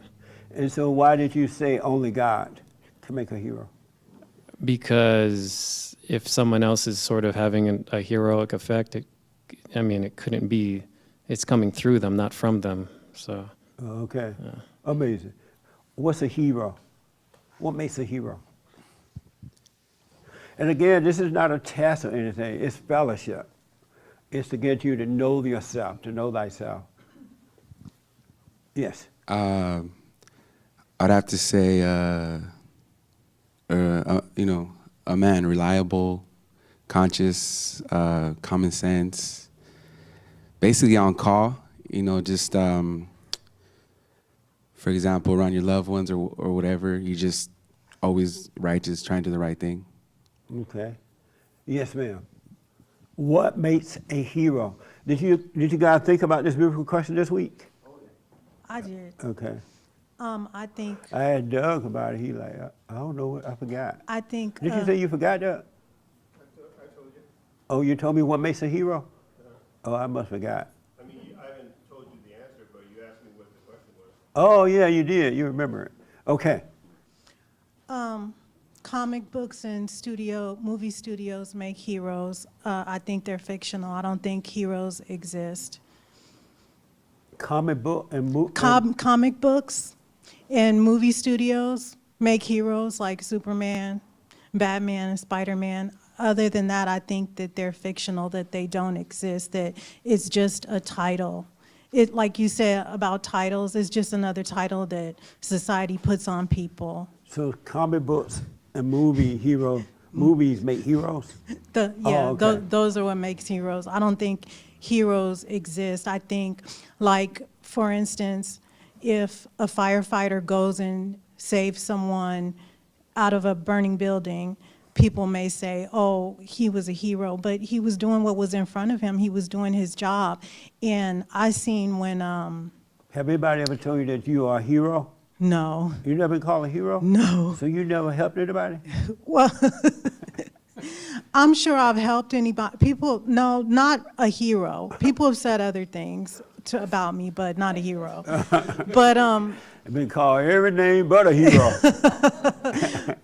And so why did you say only God can make a hero? Because if someone else is sort of having a heroic effect, it couldn't be, it's coming through them, not from them, so. Okay, amazing. What's a hero? What makes a hero? And again, this is not a test or anything, it's fellowship. It's to get you to know yourself, to know thyself. Yes? I'd have to say, a man, reliable, conscious, common sense, basically on call, just, for example, around your loved ones or whatever, you just always righteous, trying to do the right thing. Okay. Yes, ma'am. What makes a hero? Did you guys think about this biblical question this week? I did. Okay. I think. I had Doug about it. He like, I don't know what I forgot. I think. Did you say you forgot that? I told you. Oh, you told me what makes a hero? Oh, I must forgot. I mean, I haven't told you the answer, but you asked me what the question was. Oh, yeah, you did. You remember it. Okay. Comic books and movie studios make heroes. I think they're fictional. I don't think heroes exist. Comic book and Comic books and movie studios make heroes like Superman, Batman, and Spider-Man. Other than that, I think that they're fictional, that they don't exist, that it's just a title. It, like you said about titles, it's just another title that society puts on people. So comic books and movies make heroes? Those are what makes heroes. I don't think heroes exist. I think, like, for instance, if a firefighter goes and saves someone out of a burning building, people may say, oh, he was a hero, but he was doing what was in front of him. He was doing his job. And I seen when... Have anybody ever told you that you are a hero? No. You never been called a hero? No. So you never helped anybody? Well, I'm sure I've helped anybody. People, no, not a hero. People have said other things about me, but not a hero. But I've been called every name but a hero.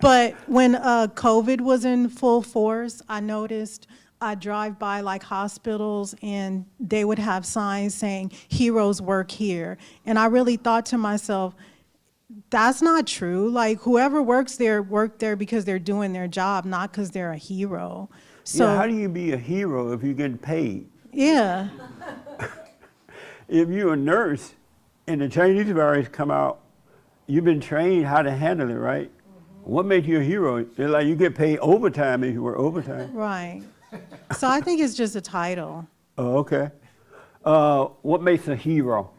but when COVID was in full force, I noticed I drive by like hospitals and they would have signs saying heroes work here. And I really thought to myself, that's not true. Like, whoever works there work there because they're doing their job, not because they're a hero. So yeah, how do you be a hero if you're getting paid? Yeah. If you're a nurse and the Chinese virus come out, you've been trained how to handle it, right? What makes you a hero? It's like you get paid overtime if you work overtime. Right. So I think it's just a title. Oh, okay. What makes a hero?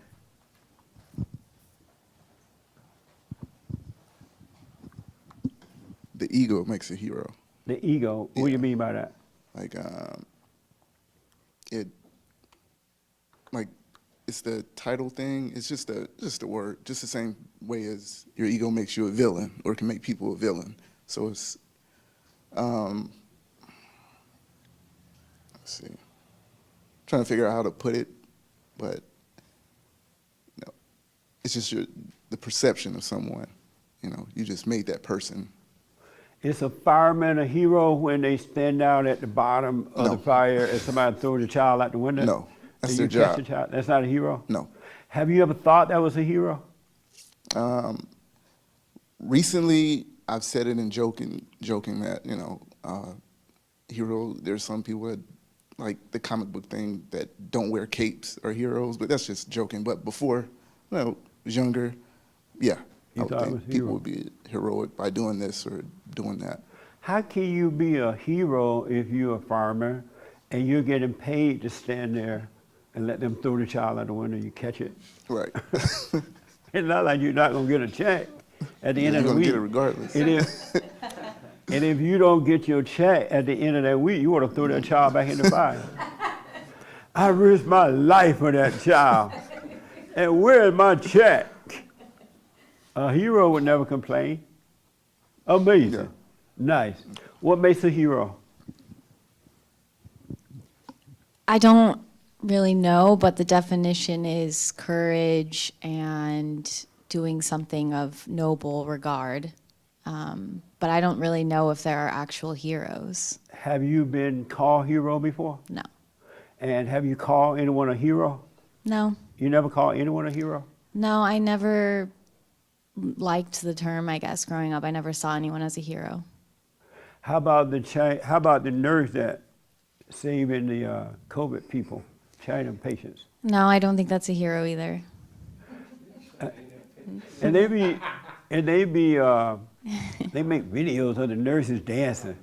The ego makes a hero. The ego? What do you mean by that? Like, it's the title thing. It's just a word, just the same way as your ego makes you a villain or can make people a villain. So it's, let's see, trying to figure out how to put it, but it's just the perception of someone. You just made that person. Is a fireman a hero when they stand down at the bottom of the fire and somebody throws a child out the window? No, that's and their you catch job. the child? That's not a hero? No. Have you ever thought that was a hero? Recently, I've said it in joking that, hero, there's some people that, like the comic book thing, that don't wear capes are heroes, but that's just joking. But before, was younger, yeah, I would think people would be heroic by doing this or doing that. How can you be a hero if you're a farmer and you're getting paid to stand there and let them throw the child out the window, you catch it? Right. It's not like you're not going to get a check at the end of the week. You're going to get it regardless. It is. And if you don't get your check at the end of that week, you want to throw that child back in the fire. I risked my life for that child. And where's my check? A hero would never complain. Amazing. Yeah. Nice. What makes a hero? I don't really know, but the definition is courage and doing something of noble regard. But I don't really know if there are actual heroes. Have you been called hero before? No. And have you called anyone a hero? No. You never called anyone a hero? No, I never liked the term, I guess, growing up. I never saw anyone as a hero. How about the nurse that saving the COVID people, China patients? No, I don't think that's a hero either. And they make videos of the nurses dancing.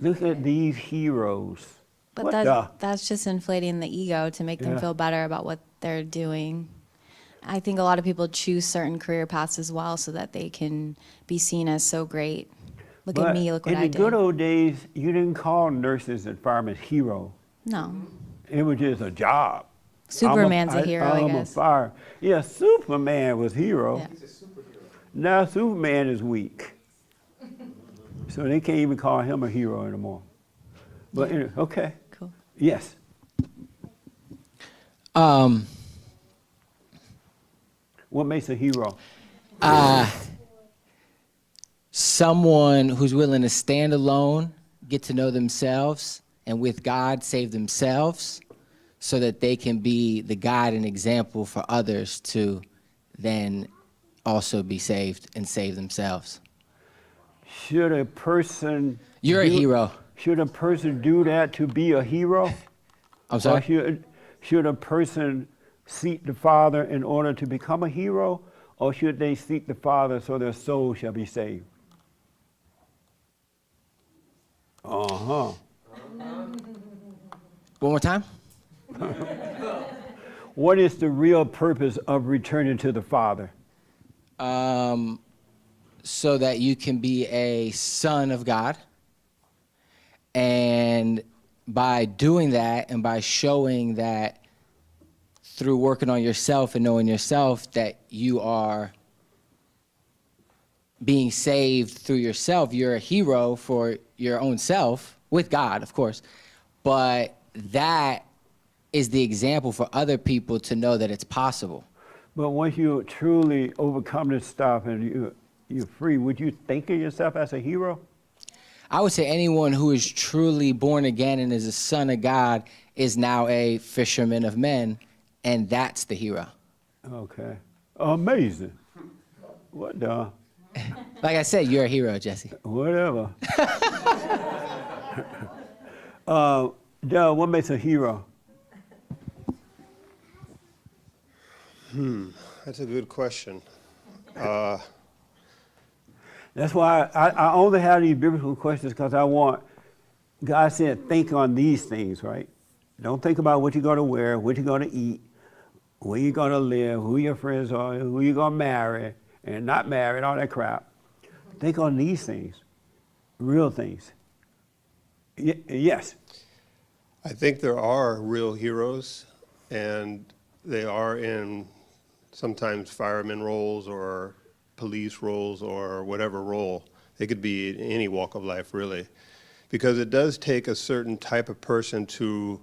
Look at these heroes. But that's just inflating the ego to make them feel better about what they're doing. I think a lot of people choose certain career paths as well so that they can be seen as so great. Look at me, look what I did. In the good old days, you didn't call nurses and firemen hero. No. It was just a job. Superman's a hero, I guess. Yeah, Superman was hero. Yeah. He's a superhero. Now Superman is weak. So they can't even call him a hero anymore. But anyway, okay. Cool. Yes. What makes a hero? someone who's willing to stand alone, get to know themselves, and with God save themselves so that they can be the guide and example for others to then also be saved and save themselves. Should a person... You're a hero. Should a person do that to be a hero? I'm sorry? Or should a person seek the Father in order to become a hero? Or should they seek the Father so their soul shall be saved? Uh-huh. One more time? What is the real purpose of returning to the Father? So that you can be a son of God. And by doing that and by showing that through working on yourself and knowing yourself that you are being saved through yourself, you're a hero for your own self, with God, of course. But that is the example for other people to know that it's possible. But once you truly overcome this stuff and you're free, would you think of yourself as a hero? I would say anyone who is truly born again and is a son of God is now a fisherman of men, and that's the hero. Okay. Amazing. What the? Like I said, you're a hero, Jesse. Whatever. What makes a hero? That's a good question. That's why I only have these biblical questions, because I want, God said, think on these things, right? Don't think about what you're going to wear, what you're going to eat, where you're going to live, who your friends are, who you're going to marry, and not marry, and all that crap. Think on these things, real things. Yes. I think there are real heroes, and they are in sometimes fireman roles or police roles or whatever role. They could be in any walk of life, really. Because it does take a certain type of person to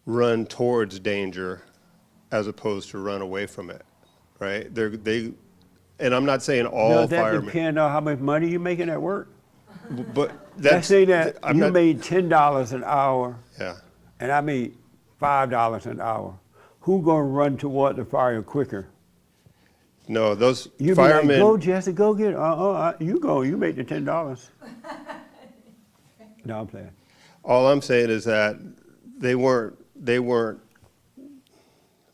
run towards danger as opposed to run away from it, right? And I'm not saying all Does that firemen. depend on how much money you're making at work? But Let's say that I'm you not- made $10 an hour, Yeah. and I made $5 an hour. Who gonna run toward the fire quicker? No, those You be firemen. like, go Jesse, go get it. You go, you make the $10. No, I'm playing. All I'm saying is that they weren't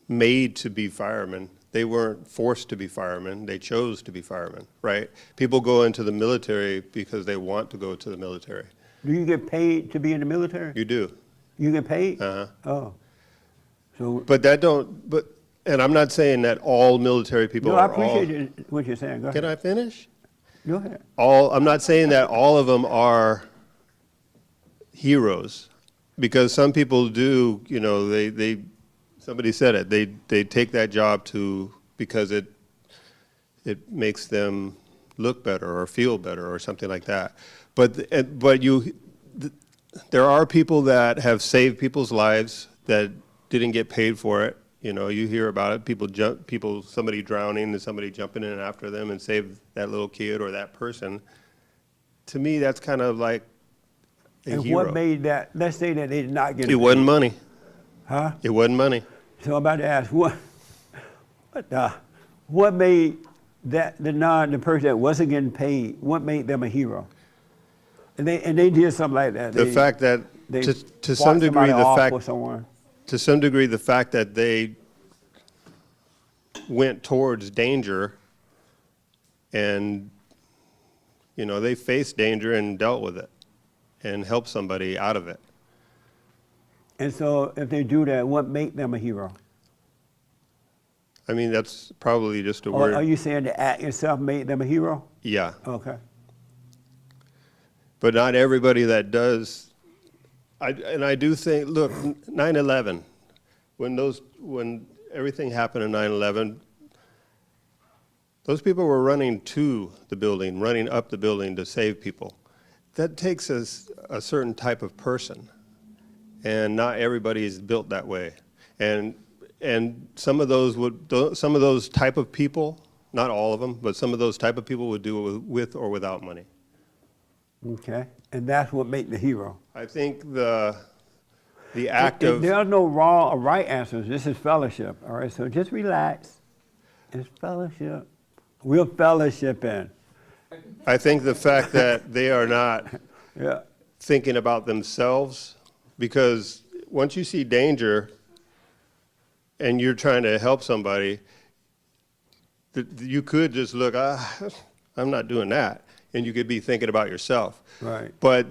made to be firemen. They weren't forced to be firemen. They chose to be firemen, right? People go into the military because they want to go to the military. Do you get paid to be in the military? You do. You get paid? Uh-huh. Oh. So, And I'm not saying that all military people no, I are all. appreciate what you're saying. Go ahead. Can I finish? Go ahead. I'm not saying that all of them are heroes, because some people do, somebody said it, they take that job because it makes them look better or feel better or something like that. But there are people that have saved people's lives that didn't get paid for it. You hear about it, somebody drowning and somebody jumping in after them and save that little kid or that person. To me, that's kind of like a And hero. what made that? Let's say that they did not get It wasn't money. Huh? It wasn't money. So I'm about to ask, what made the person that wasn't getting paid, what made them a hero? And they did something like that. The fact that they to fought some degree somebody the off fact or someone. to some degree the fact that they went towards danger and they faced danger and dealt with it and helped somebody out of it. And so if they do that, what made them a hero? I mean, that's probably just a Or word. are you saying the act itself made them a hero? Yeah. Okay. But not everybody that does. I do think, look, 9/11, when everything happened in 9/11, those people were running to the building, running up the building to save people. That takes a certain type of person, and not everybody is built that way. And some of those type of people not all of them, but some of those type of people would do it with or without money. Okay, and that's what makes the hero. I think the act of There's no wrong or right answers. This is fellowship. All right, so just relax. It's fellowship. We're fellowshipping. I think the fact that they are not Yeah. thinking about themselves, because once you see danger and you're trying to help somebody, you could just look, I'm not doing that, and you could be thinking about yourself. Right. But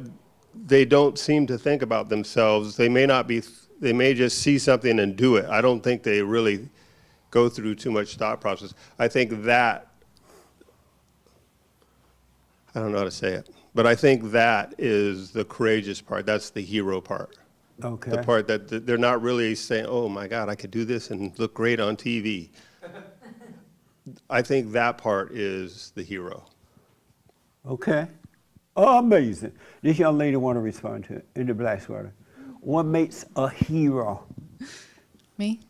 they don't seem to think about themselves. They may just see something and do it. I don't think they really go through too much thought process. I think that, I don't know how to say it, but I think that is the courageous part. That's the hero part. Okay. The part that they're not really saying, oh my God, I could do this and look great on TV. I think that part is the hero. Okay. Oh, amazing. This young lady want to respond to it in the black sweater. What makes a hero? Me?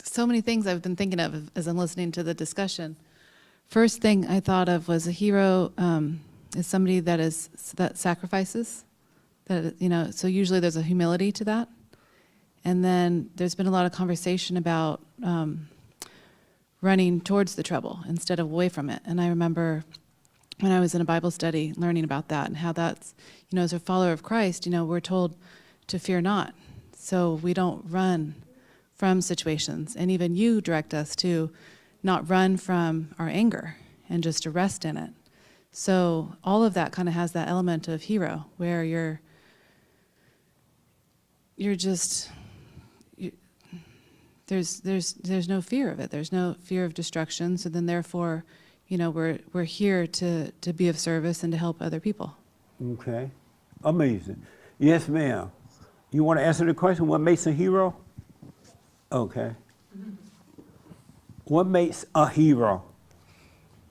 So many things I've been thinking of as I'm listening to the discussion. First thing I thought of was a hero is somebody that sacrifices. That so usually there's a humility to that. And then there's been a lot of conversation about running towards the trouble instead of away from it. And I remember when I was in a Bible study learning about that and how that's, as a follower of Christ, we're told to fear not. So we don't run from situations. And even you direct us to not run from our anger and just to rest in it. So all of that kind of has that element of hero where you're just, there's no fear of it. There's no fear of destruction. So then therefore, we're here to be of service and to help other people. Okay. Amazing. Yes, ma'am. You want to answer the question, what makes a hero? Okay. What makes a hero?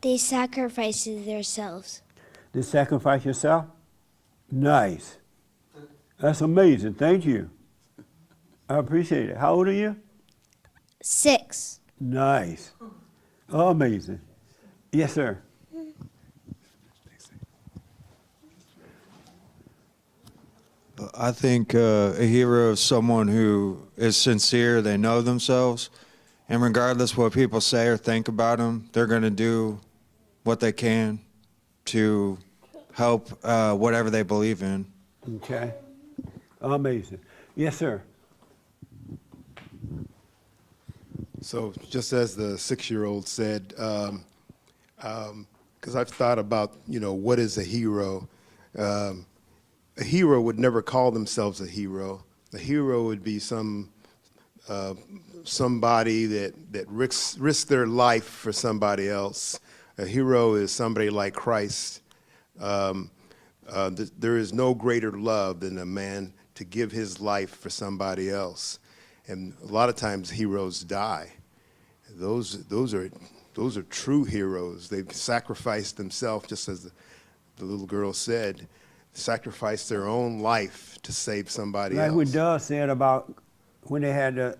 They sacrifice themselves. To sacrifice yourself? Nice. That's amazing. Thank you. I appreciate it. How old are you? 6. Nice. Amazing. Yes, sir. I think a hero is someone who is sincere, they know themselves, and regardless what people say or think about them, they're going to do what they can to help whatever they believe in. Okay. Amazing. Yes, sir. So just as the 6-year-old said, because I've thought about, what is a hero? A hero would never call themselves a hero. A hero would be somebody that risks their life for somebody else. A hero is somebody like Christ. There is no greater love than a man to give his life for somebody else. And a lot of times heroes die. Those are true heroes. They've sacrificed themselves, just as the little girl said, sacrificed their own life to save somebody else. Like what Doug said about when they had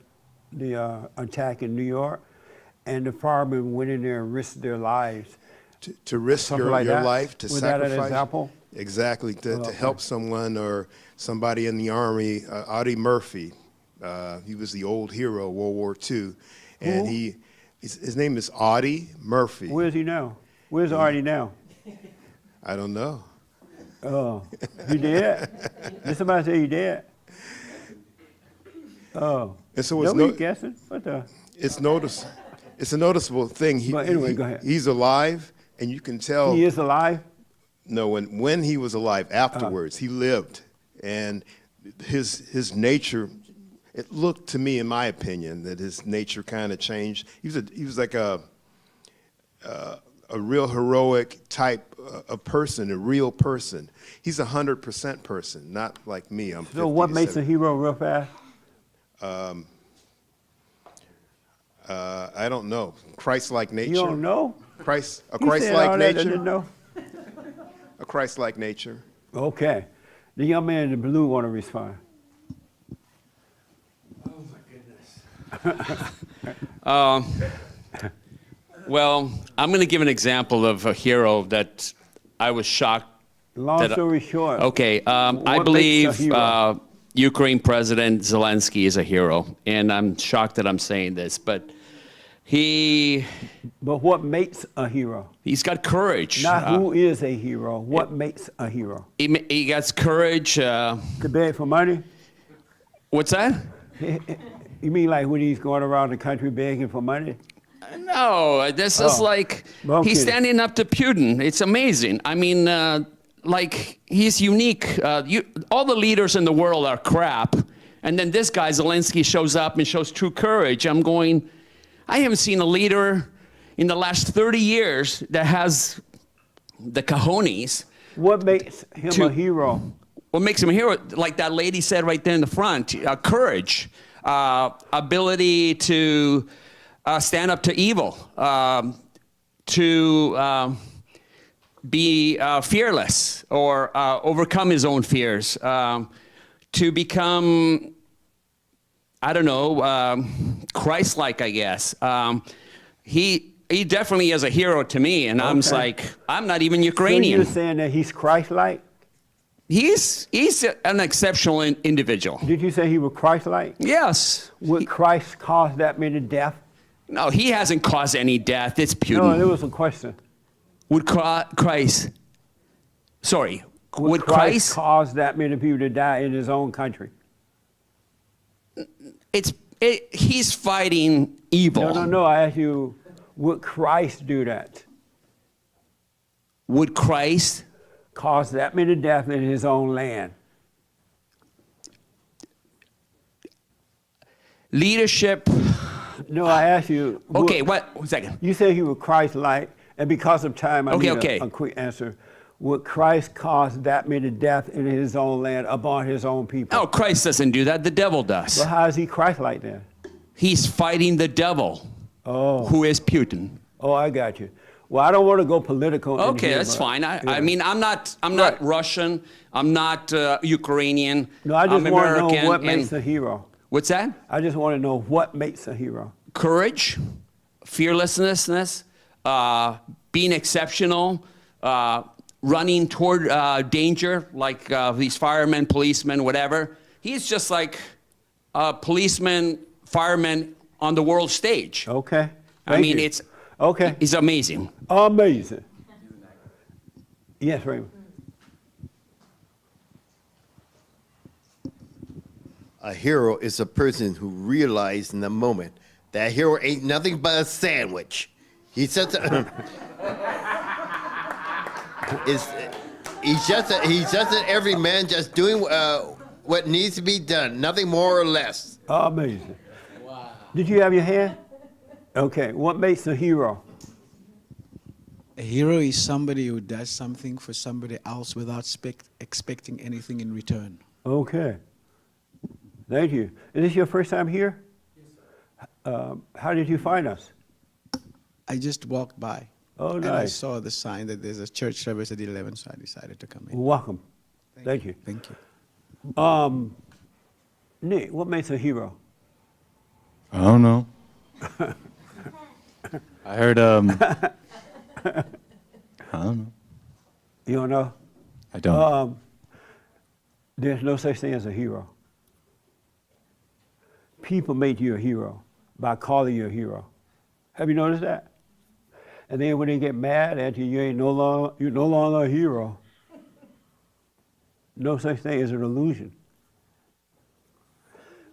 the attack in New York, and the firemen went in there and risked their lives. To risk your life, to Was sacrifice. that an example? Exactly, to help someone or somebody in the Army. Audie Murphy, he was the old hero, World War II. And his name is Audie Murphy. Where is he now? Where's Audie now? I don't know. Oh, you dead? Did somebody say you dead? Oh. And so it's Nobody guessing? What the? It's a noticeable thing. But anyway, go ahead. He's alive, and you can tell. He is alive? No, when he was alive, afterwards, he lived. And his nature, it looked to me, in my opinion, that his nature kind of changed. He was like a real heroic type of person, a real person. He's 100% person, not like me. I'm 50 So what to makes a 70. hero real fast? I don't know. Christ-like nature. You don't know? A He said all Christ-like that, I nature. didn't know. A Christ-like nature. Okay. The young man in the blue want to respond. Oh my goodness. Well, I'm going to give an example of a hero that I was shocked. Long story short. Okay, I what makes a believe hero? Ukraine President Zelensky is a hero, and I'm shocked that I'm saying this, but But what makes a hero? he's got courage. Not who is a hero. What makes a hero? He got courage. To beg for money? What's that? You mean like when he's going around the country begging for money? No, this is like Well, he's kidding. standing up to Putin. It's amazing. I mean, like he's unique. All the leaders in the world are crap, and then this guy Zelensky shows up and shows true courage. I'm going. I haven't seen a leader in the last 30 years that has the cojones. What makes him a hero? What makes him a hero? Like that lady said right there in the front, courage, ability to stand up to evil, to be fearless or overcome his own fears, to become, I don't know, Christlike, I guess. He definitely is a hero to me, and I'm just like, I'm not even Ukrainian. So you're saying that he's Christ-like? He's an exceptional individual. Did you say he was Christ-like? Yes. Would Christ cause that many deaths? No, he hasn't caused any death. It's Putin. No, there was a question. Would Christ, sorry, Would Christ cause that many people to die in his own country? He's fighting evil. No. I asked you, would Christ do that? Would Christ cause that many deaths in his own land? Leadership. No, I asked you. Okay, one second. You said he was Christ-like, and because of time, I need a quick answer. Would Christ cause that many deaths in his own land upon his own people? No, Christ doesn't do that. The devil does. Well, how is he Christ-like then? He's fighting the devil, who is Putin. Oh, I got you. Well, I don't want to go political. Okay, that's fine. I mean, I'm not Russian. I'm not Ukrainian. No, I just I'm want to American. know what makes a hero. What's that? I just want to know what makes a hero. Courage, fearlessness, being exceptional, running toward danger, like these firemen, policemen, whatever. He's just like a policeman, fireman on the world stage. Okay. I mean, it's okay. He's amazing. Amazing. Yes, Raymond. A hero is a person who realized in the moment that hero ain't nothing but a sandwich. He's just he's just an everyman, just doing what needs to be done, nothing more or less. Amazing. Wow. Did you have your hand? Okay. What makes a hero? A hero is somebody who does something for somebody else without expecting anything in return. Okay. Thank you. Is this your first time here? Yes. How did you find us? I just walked by. Oh, and I nice. saw the sign that there's a church service at 11, so I decided to come in. Welcome. Thank you. Thank you. Nick, what makes a hero? I don't know. I heard, I don't know. You don't know? I don't. There's no such thing as a hero. People make you a hero by calling you a hero. Have you noticed that? And then when they get mad at you, you're no longer a hero. No such thing as an illusion.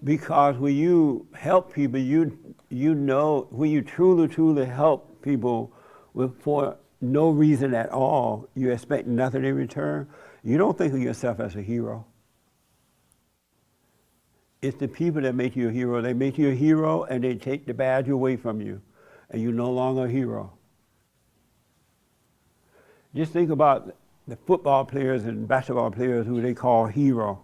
Because when you help people, you know, when you truly help people for no reason at all, you expect nothing in return, you don't think of yourself as a hero. It's the people that make you a hero. They make you a hero and they take the badge away from you, and you're no longer a hero. Just think about the football players and basketball players who they call hero.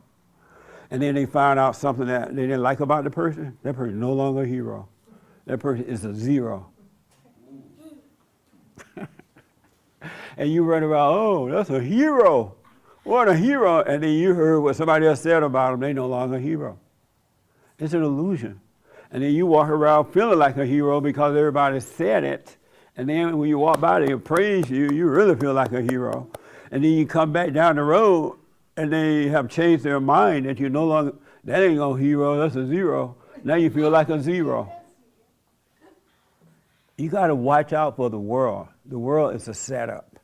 And then they find out something that they didn't like about the person, that person is no longer a hero. That person is a zero. And you run around, oh, that's a hero. What a hero. And then you heard what somebody else said about them, they no longer a hero. It's an illusion. And then you walk around feeling like a hero because everybody said it. And then when you walk by, they praise you, you really feel like a hero. And then you come back down the road and they have changed their mind that you no longer, that ain't no hero, that's a zero. Now you feel like a zero. You got to watch out for the world. The world is a setup.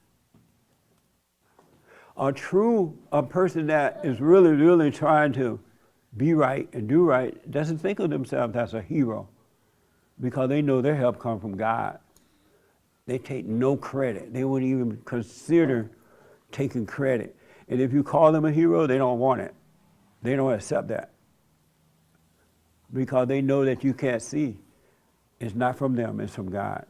A person that is really, really trying to be right and do right doesn't think of themselves as a hero because they know their help comes from God. They take no credit. They wouldn't even consider taking credit. And if you call them a hero, they don't want it. They don't accept that because they know that you can't see. It's not from them, it's from God.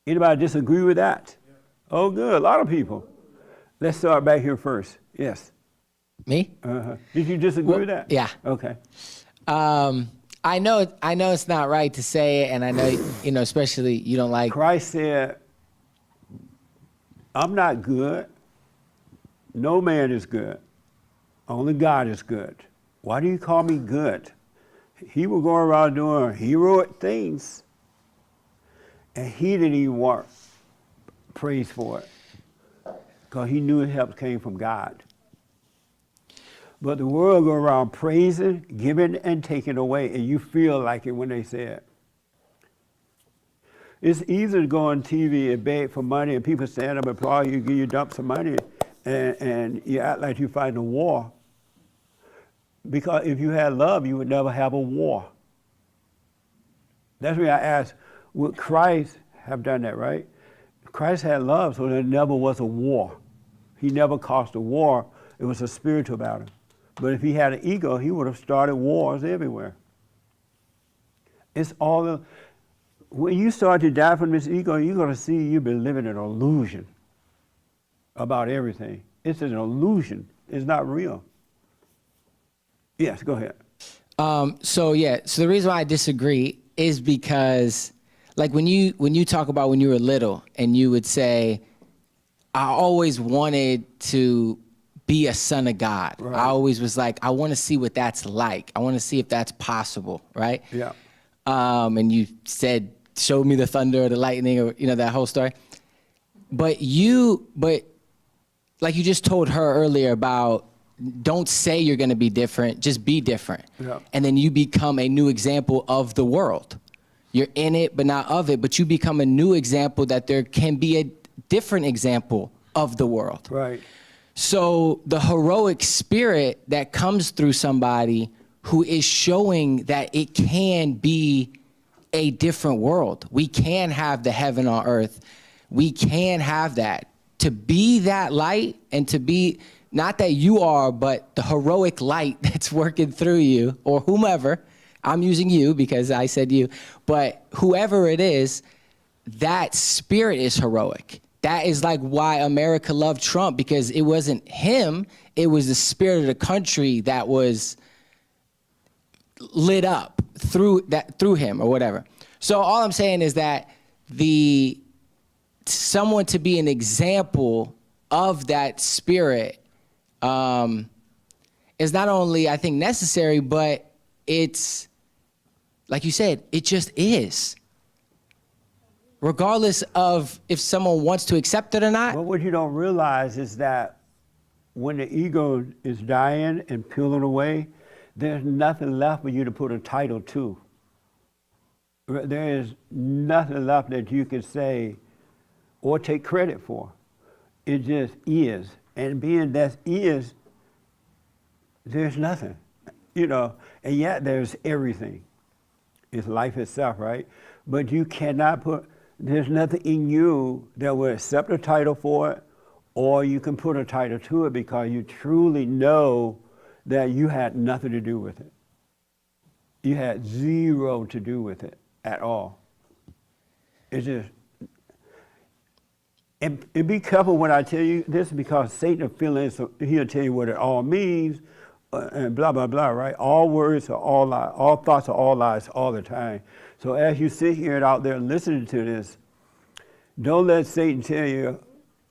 Anybody disagree with that? Yeah. Oh, good, a lot of people. Let's start back here first. Yes. Me? Uh-huh. Did you disagree with that? Yeah. Okay. I know it's not right to say it, and I know, especially you don't like. Christ said, I'm not good. No man is good. Only God is good. Why do you call me good? He was going around doing heroic things, and he didn't even want praise for it because he knew his help came from God. But the world go around praising, giving, and taking away, and you feel like it when they say it. It's easy to go on TV and beg for money, and people stand up and applaud you, give you dumps of money, and you act like you're fighting a war. Because if you had love, you would never have a war. That's why I asked, would Christ have done that, right? Christ had love, so there never was a war. He never caused a war. It was a spiritual battle. But if he had an ego, he would have started wars everywhere. It's all when you start to die from this ego, you're going to see you've been living an illusion about everything. It's an illusion. It's not real. Yes, go ahead. So the reason why I disagree is because, like, when you talk about when you were little and you would say, I always wanted to be a son of God. Right. I always was like, I want to see what that's like. I want to see if that's possible, right? Yeah. And you said, show me the thunder or the lightning, or that whole story. But like you just told her earlier about, don't say you're going to be different, just be different. Yeah. And then you become a new example of the world. You're in it, but not of it, but you become a new example that there can be a different example of the world. Right. So the heroic spirit that comes through somebody who is showing that it can be a different world. We can have the heaven on earth. We can have that. To be that light and to be, not that you are, but the heroic light that's working through you, or whomever. I'm using you because I said you, but whoever it is, that spirit is heroic. That is like why America loved Trump, because it wasn't him, it was the spirit of the country that was lit up through him or whatever. So all I'm saying is that someone to be an example of that spirit is not only, I think, necessary, but it's, like you said, it just is. Regardless of if someone wants to accept it or not. But what you don't realize is that when the ego is dying and peeling away, there's nothing left for you to put a title to. There is nothing left that you can say or take credit for. It just is. And being that is, there's nothing, and yet there's everything. It's life itself, right? But you cannot there's nothing in you that will accept a title for it, or you can put a title to it because you truly know that you had nothing to do with it. You had zero to do with it at all. It's just, and be careful when I tell you this, because Satan he'll tell you what it all means, and blah, blah, blah, right? All words are all lies, all thoughts are all lies all the time. So as you sit here and out there listening to this, don't let Satan tell you,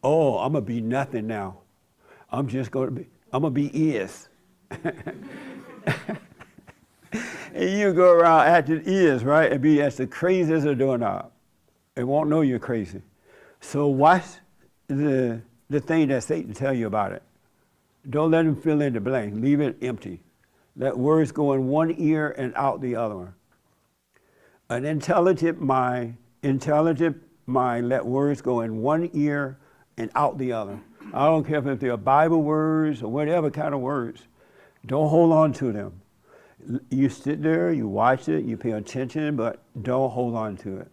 oh, I'm going to be nothing now. I'm going to be is. And you go around acting ears, right? And be as the craziest a doorknob. It won't know you're crazy. So watch the thing that Satan tell you about it. Don't let him fill in the blank. Leave it empty. Let words go in one ear and out the other one. An intelligent mind, let words go in one ear and out the other. I don't care if they're Bible words or whatever kind of words. Don't hold on to them. You sit there, you watch it, you pay attention, but don't hold on to it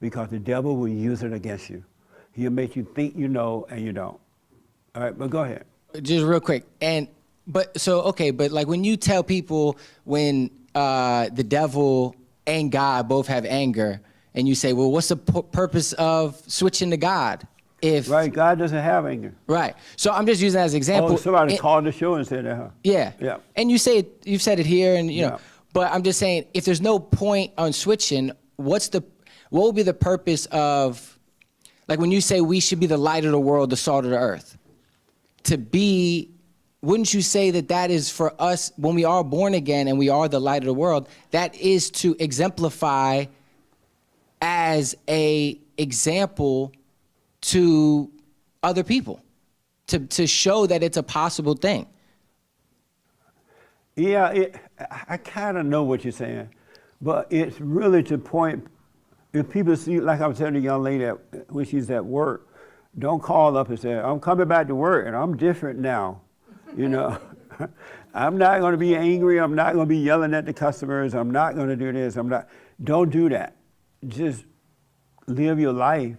because the devil will use it against you. He'll make you think you know and you don't. All right, but go ahead. Just real quick. But like when you tell people when the devil and God both have anger, and you say, well, what's the purpose of switching to God? Right, God doesn't have anger. Right. So I'm just using that as an example. Oh, somebody called the show and said that, huh? Yeah. Yeah. And you've said it here, and you know. But I'm just saying, if there's no point on switching, what would be the purpose of, like when you say we should be the light of the world, the salt of the earth? Wouldn't you say that is for us when we are born again and we are the light of the world? That is to exemplify as a example to other people, to show that it's a possible thing. Yeah, I kind of know what you're saying, but it's really to point, if people see, like I was telling the young lady when she's at work, don't call up and say, I'm coming back to work and I'm different now, you know. I'm not going to be angry, I'm not going to be yelling at the customers, I'm not going to do this, don't do that. Just live your life,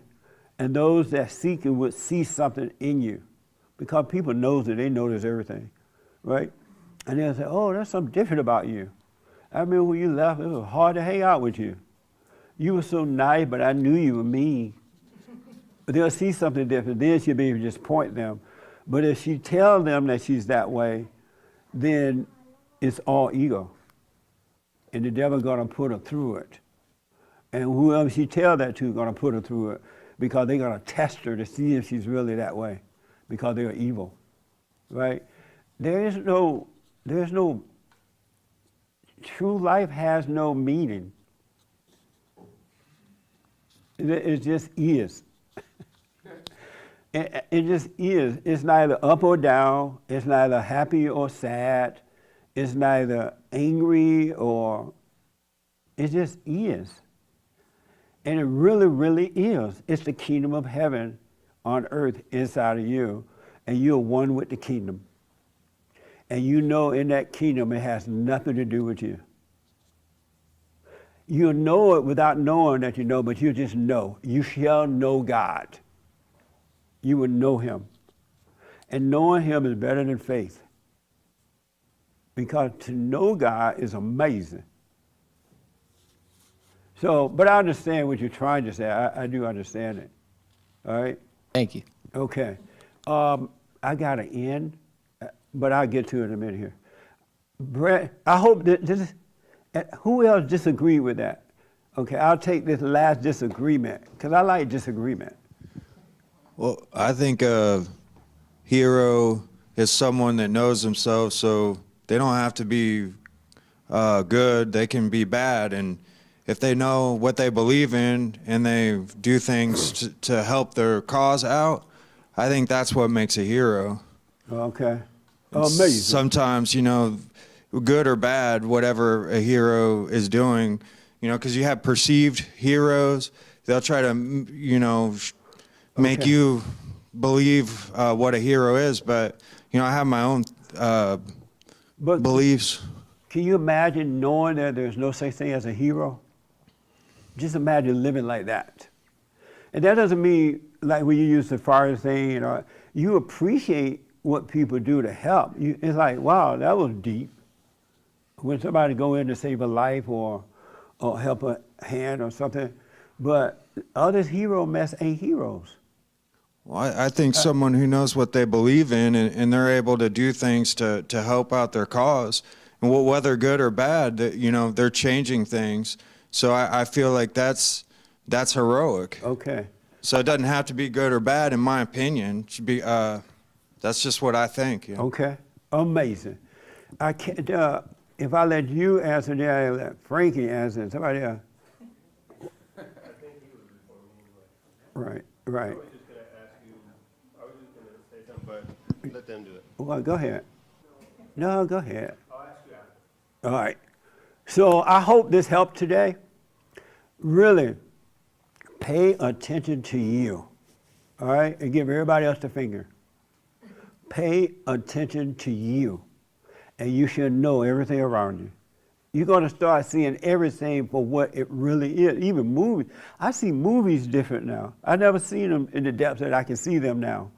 and those that seek it would see something in you, because people knows that they notice everything, right? And they'll say, oh, there's something different about you. I remember when you left, it was hard to hang out with you. You were so nice, but I knew you were mean. But they'll see something different, then she'll be able to just point them. But if she tells them that she's that way, then it's all ego. And the devil's gonna put her through it. And whoever she tells that to is gonna put her through it, because they're gonna test her to see if she's really that way, because they're evil, right? There's no, true life has no meaning. It just is. It just is. It's neither up or down. It's neither happy or sad. It's neither angry or, it just is. And it really, really is. It's the kingdom of heaven on earth inside of you, and you're one with the kingdom. And you know in that kingdom it has nothing to do with you. You'll know it without knowing that you know, but you just know. You shall know God. You will know him. And knowing him is better than faith. Because to know God is amazing. So, but I understand what you're trying to say. I do understand it. All right? Thank you. Okay. I got to end, but I'll get to it in a minute here. Brett, I hope that who else disagreed with that? Okay, I'll take this last disagreement, because I like disagreement. Well, I think a hero is someone that knows themselves, so they don't have to be good, they can be bad. And if they know what they believe in and they do things to help their cause out, I think that's what makes a hero. Okay. Amazing. Sometimes, you know, good or bad, whatever a hero is doing, you know, because you have perceived heroes, they'll try to, you know, make you believe what a hero is. But, you know, I have my own beliefs. Can you imagine knowing that there's no such thing as a hero? Just imagine living like that. And that doesn't mean, like when you use the fire thing, you know, you appreciate what people do to help. It's like, wow, that was deep. When somebody go in to save a life or help a hand or something, but others hero mess ain't heroes. Well, I think someone who knows what they believe in and they're able to do things to help out their cause, and whether good or bad, that, you know, they're changing things. So I feel like that's heroic. Okay. So it doesn't have to be good or bad, in my opinion. It should be, that's just what I think. You know? Okay. Amazing. I can't, if I let you answer, then I let Frankie answer, and somebody else. Right, right. But let them do it. Well, go ahead. No, go ahead. All right. So I hope this helped today. Really, pay attention to you. All right? And give everybody else the finger. Pay attention to you. And you should know everything around you. You're going to start seeing everything for what it really is. Even movies. I see movies different now. I've never seen them in the depths that I can see them now.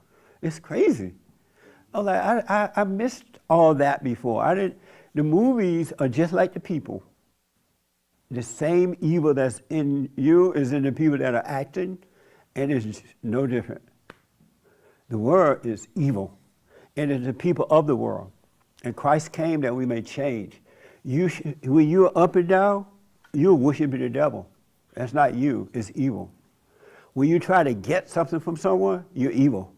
It's crazy. I missed all that before. The movies are just like the people. The same evil that's in you is in the people that are acting, and it's no different. The world is evil, and it's the people of the world. And Christ came that we may change. When you're up and down, you're worshiping the devil. That's not you, it's evil. When you try to get something from someone, you're evil.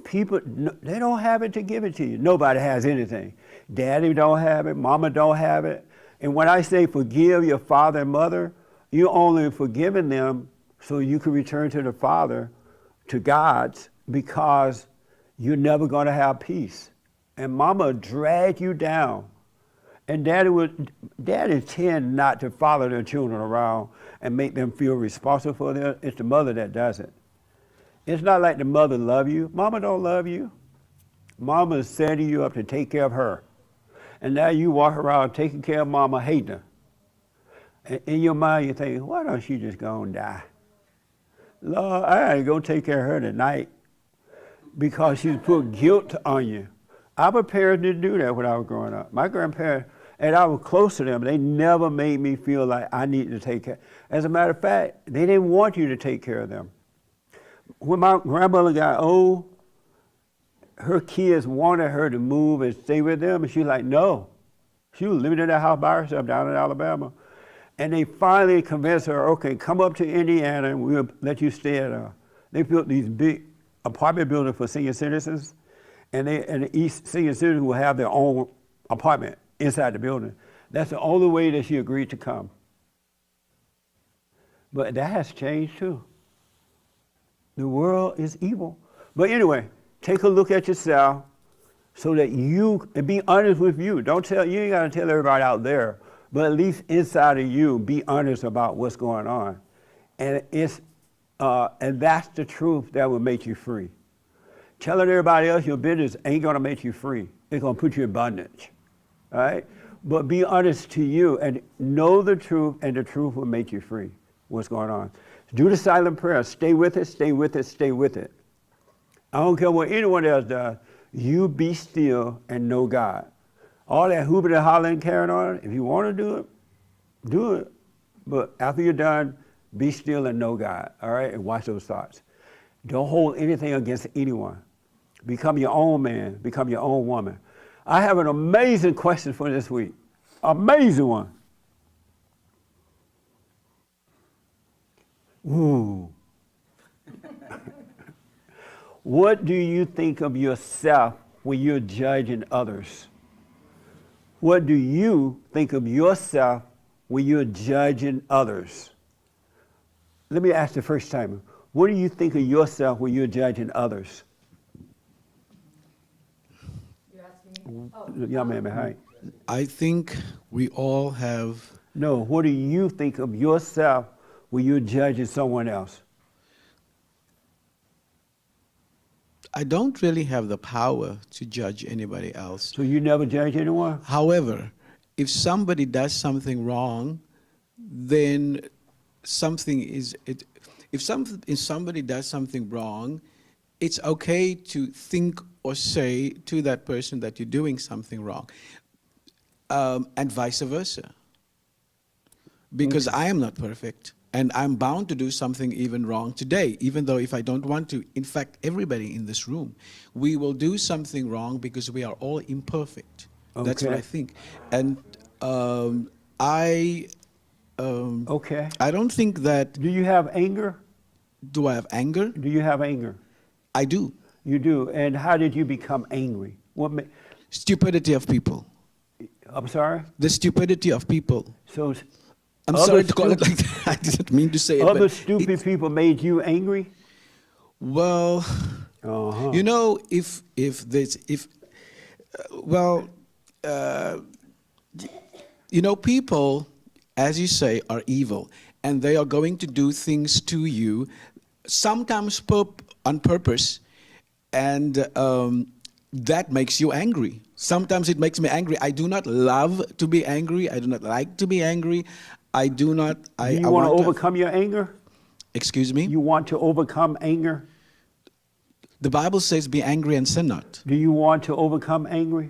People, they don't have it to give it to you. Nobody has anything. Daddy don't have it, mama don't have it. And when I say forgive your father and mother, you're only forgiving them so you can return to the Father, to God's, because you're never going to have peace. And mama dragged you down. And daddy tend not to follow their children around and make them feel responsible for them. It's the mother that does it. It's not like the mother love you. Mama don't love you. Mama is setting you up to take care of her. And now you walk around taking care of mama, hating her. And in your mind you think, why don't she just go and die? Lord, I ain't gonna take care of her tonight because she's put guilt on you. Our parents didn't do that when I was growing up. My grandparents, and I was close to them, they never made me feel like I needed to take care. As a matter of fact, they didn't want you to take care of them. When my grandmother got old, her kids wanted her to move and stay with them, and she was like, no. She was living in that house by herself down in Alabama. And they finally convinced her, okay, come up to Indiana and we'll let you stay at they built these big apartment buildings for senior citizens, and each senior citizen will have their own apartment inside the building. That's the only way that she agreed to come. But that has changed too. The world is evil. But anyway, take a look at yourself so that you, and be honest with you. You ain't gotta tell everybody out there, but at least inside of you, be honest about what's going on. And and that's the truth that will make you free. Telling everybody else your business ain't gonna make you free. It's gonna put you in bondage, all right? But be honest to you and know the truth, and the truth will make you free. What's going on? Do the silent prayer. Stay with it, stay with it, stay with it. I don't care what anyone else does. You be still and know God. All that hooping and hollering, carrying on, if you want to do it, do it. But after you're done, be still and know God, all right? And watch those thoughts. Don't hold anything against anyone. Become your own man. Become your own woman. I have an amazing question for this week. Amazing one. Ooh. What do you think of yourself when you're judging others? What do you think of yourself when you're judging others? Let me ask the first timer. What do you think of yourself when you're judging others? Young man behind. I think we all have. No, what do you think of yourself when you're judging someone else? I don't really have the power to judge anybody else. So you never judge anyone? However, if somebody does something wrong, then something is it. If somebody does something wrong, it's okay to think or say to that person that you're doing something wrong, and vice versa. Because I am not perfect. And I'm bound to do something even wrong today, even though if I don't want to. In fact, everybody in this room, we will do something wrong because we are all imperfect. Okay. That's what I think. And I don't think that... Do you have anger? Do I have anger? Do you have anger? I do. You do. And how did you become angry? Stupidity of people. I'm sorry? The stupidity of people. So I'm other sorry to call it stu- like that. I didn't mean to say it. Other but stupid people made you angry? Well, you know, if you know, people, as you say, are evil, and they are going to do things to you, sometimes on purpose, and that makes you angry. Sometimes it makes me angry. I do not love to be angry. I do not like to be angry. I do not. Do you want to overcome your anger? Excuse me? You want to overcome anger? The Bible says, be angry and sin not. Do you want to overcome anger?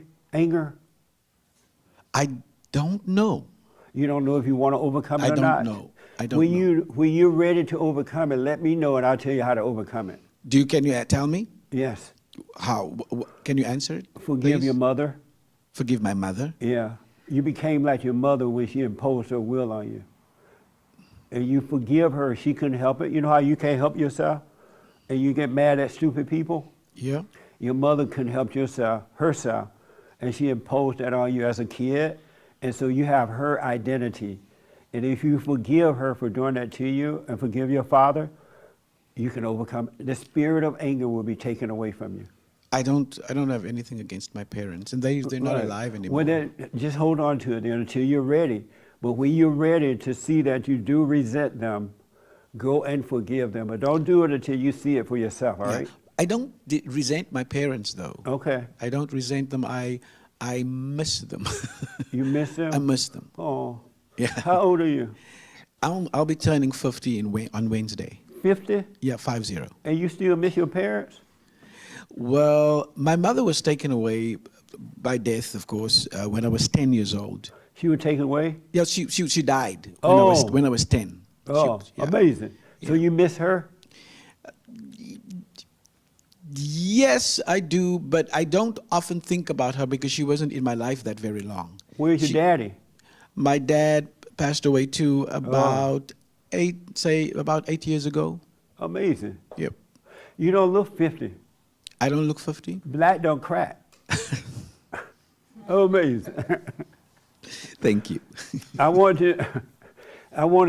I don't know. You don't know if you want to overcome it I or don't not? know. I don't know. When you're ready to overcome it, let me know and I'll tell you how to overcome it. Can you tell me? Yes. How? Can you answer it? Forgive please? your mother. Forgive my mother? Yeah. You became like your mother when she imposed her will on you. And you forgive her. She couldn't help it. You know how you can't help yourself? And you get mad at stupid people? Yeah. Your mother couldn't help herself, and she imposed that on you as a kid, and so you have her identity. And if you forgive her for doing that to you and forgive your father, you can overcome it. The spirit of anger will be taken away from you. I don't have anything against my parents, and they're not Right. alive anymore. Well, then, just hold on to it then until you're ready. But when you're ready to see that you do resent them, go and forgive them. But don't do it until you see it for yourself, all right? I don't resent my parents, though. Okay. I don't resent them. I miss them. You miss them? I miss them. Oh. Yeah. How old are you? I'll be turning 50 on Wednesday. 50? Yeah, 50. And you still miss your parents? Well, my mother was taken away by death, of course, when I was 10 years old. She was taken away? Yeah, she died Oh. when I was 10. Oh, amazing. So you miss her? Yes, I do, but I don't often think about her because she wasn't in my life that very long. Where's your daddy? My dad passed away too about 8 years ago. Amazing. Yep. You don't look 50. I don't look 50? Black don't crack. Amazing. Thank you. I want to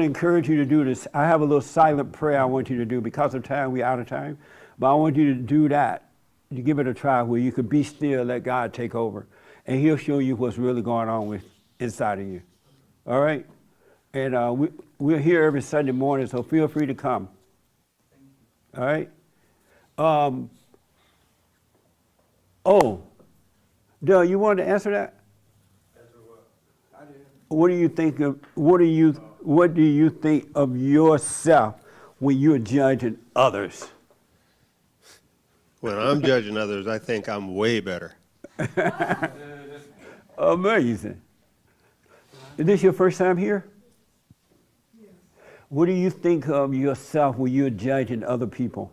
encourage you to do this. I have a little silent prayer I want you to do. Because of time, we're out of time. But I want you to do that. You give it a try where you could be still, let God take over. And he'll show you what's really going on inside of you. All right? And we're here every Sunday morning, so feel free to come. All right? Doug, you wanted to answer that? What do you think of what do you think of yourself when you're judging others? When I'm judging others, I think I'm way better. Amazing. Is this your first time here? Yes. What do you think of yourself when you're judging other people?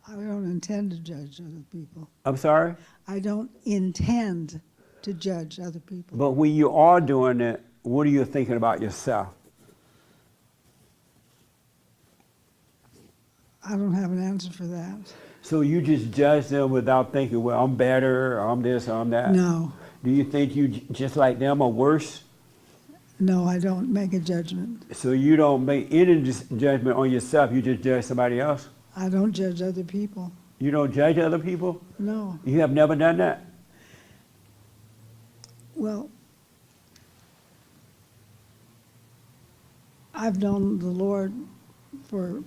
I don't intend to judge other people. I'm sorry? I don't intend to judge other people. But when you are doing it, what are you thinking about yourself? I don't have an answer for that. So you just judge them without thinking, well, I'm better, or I'm this, or I'm that? No. Do you think you just like them or worse? No, I don't make a judgment. So you don't make any judgment on yourself, you just judge somebody else? I don't judge other people. You don't judge other people? No. You have never done that? Well, I've known the Lord for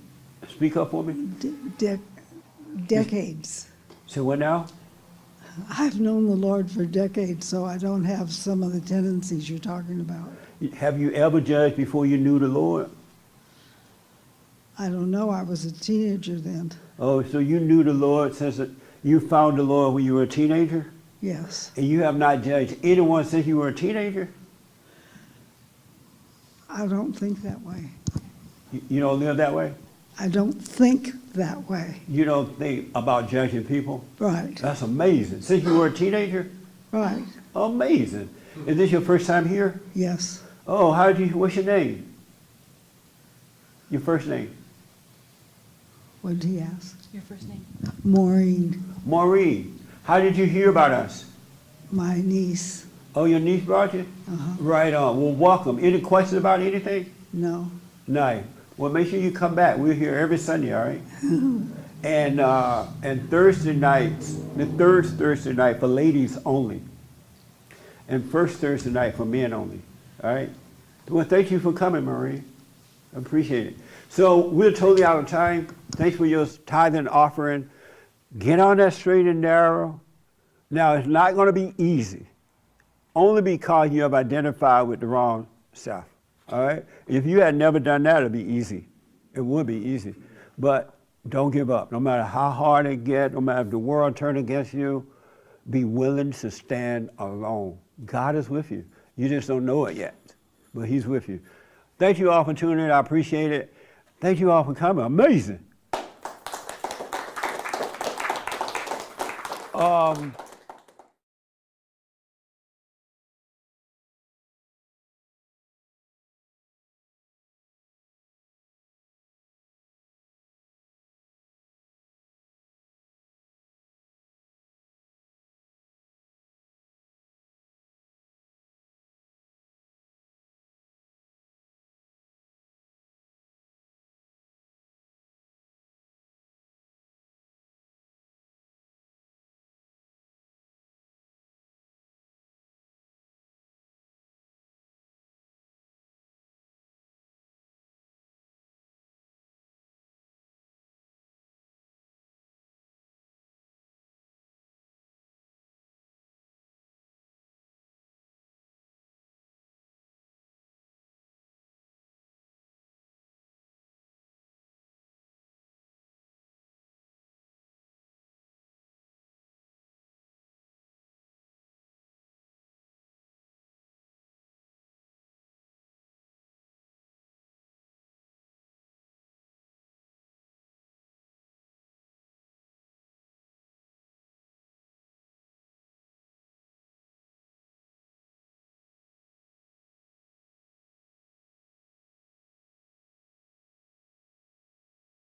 Speak up for me. decades. So what now? I've known the Lord for decades, so I don't have some of the tendencies you're talking about. Have you ever judged before you knew the Lord? I don't know. I was a teenager then. Oh, so you knew the Lord since you found the Lord when you were a teenager? Yes. And you have not judged anyone since you were a teenager? I don't think that way. You don't live that way? I don't think that way. You don't think about judging people? Right. That's amazing. Since you were a teenager? Right. Amazing. Is this your first time here? Yes. Oh, what's your name? Your first name? What did he ask? Your first name? Maureen, Maureen. How did you hear about us? my niece. Oh, your niece brought you? Right on. Well, welcome. Any questions about anything? No. No. Well, make sure you come back. We're here every Sunday, all right? And Thursday nights, the third Thursday night for ladies only, and first Thursday night for men only, all right? Well, thank you for coming, Marie. I appreciate it. So we're totally out of time. Thanks for your tithing offering. Get on that straight and narrow. Now, it's not going to be easy, only because you have identified with the wrong stuff, all right? If you had never done that, it'd be easy. It would be easy. But don't give up. No matter how hard it gets, no matter if the world turns against you, be willing to stand alone. God is with you. You just don't know it yet, but he's with you. Thank you all for tuning in. I appreciate it. Thank you all for coming. Amazing.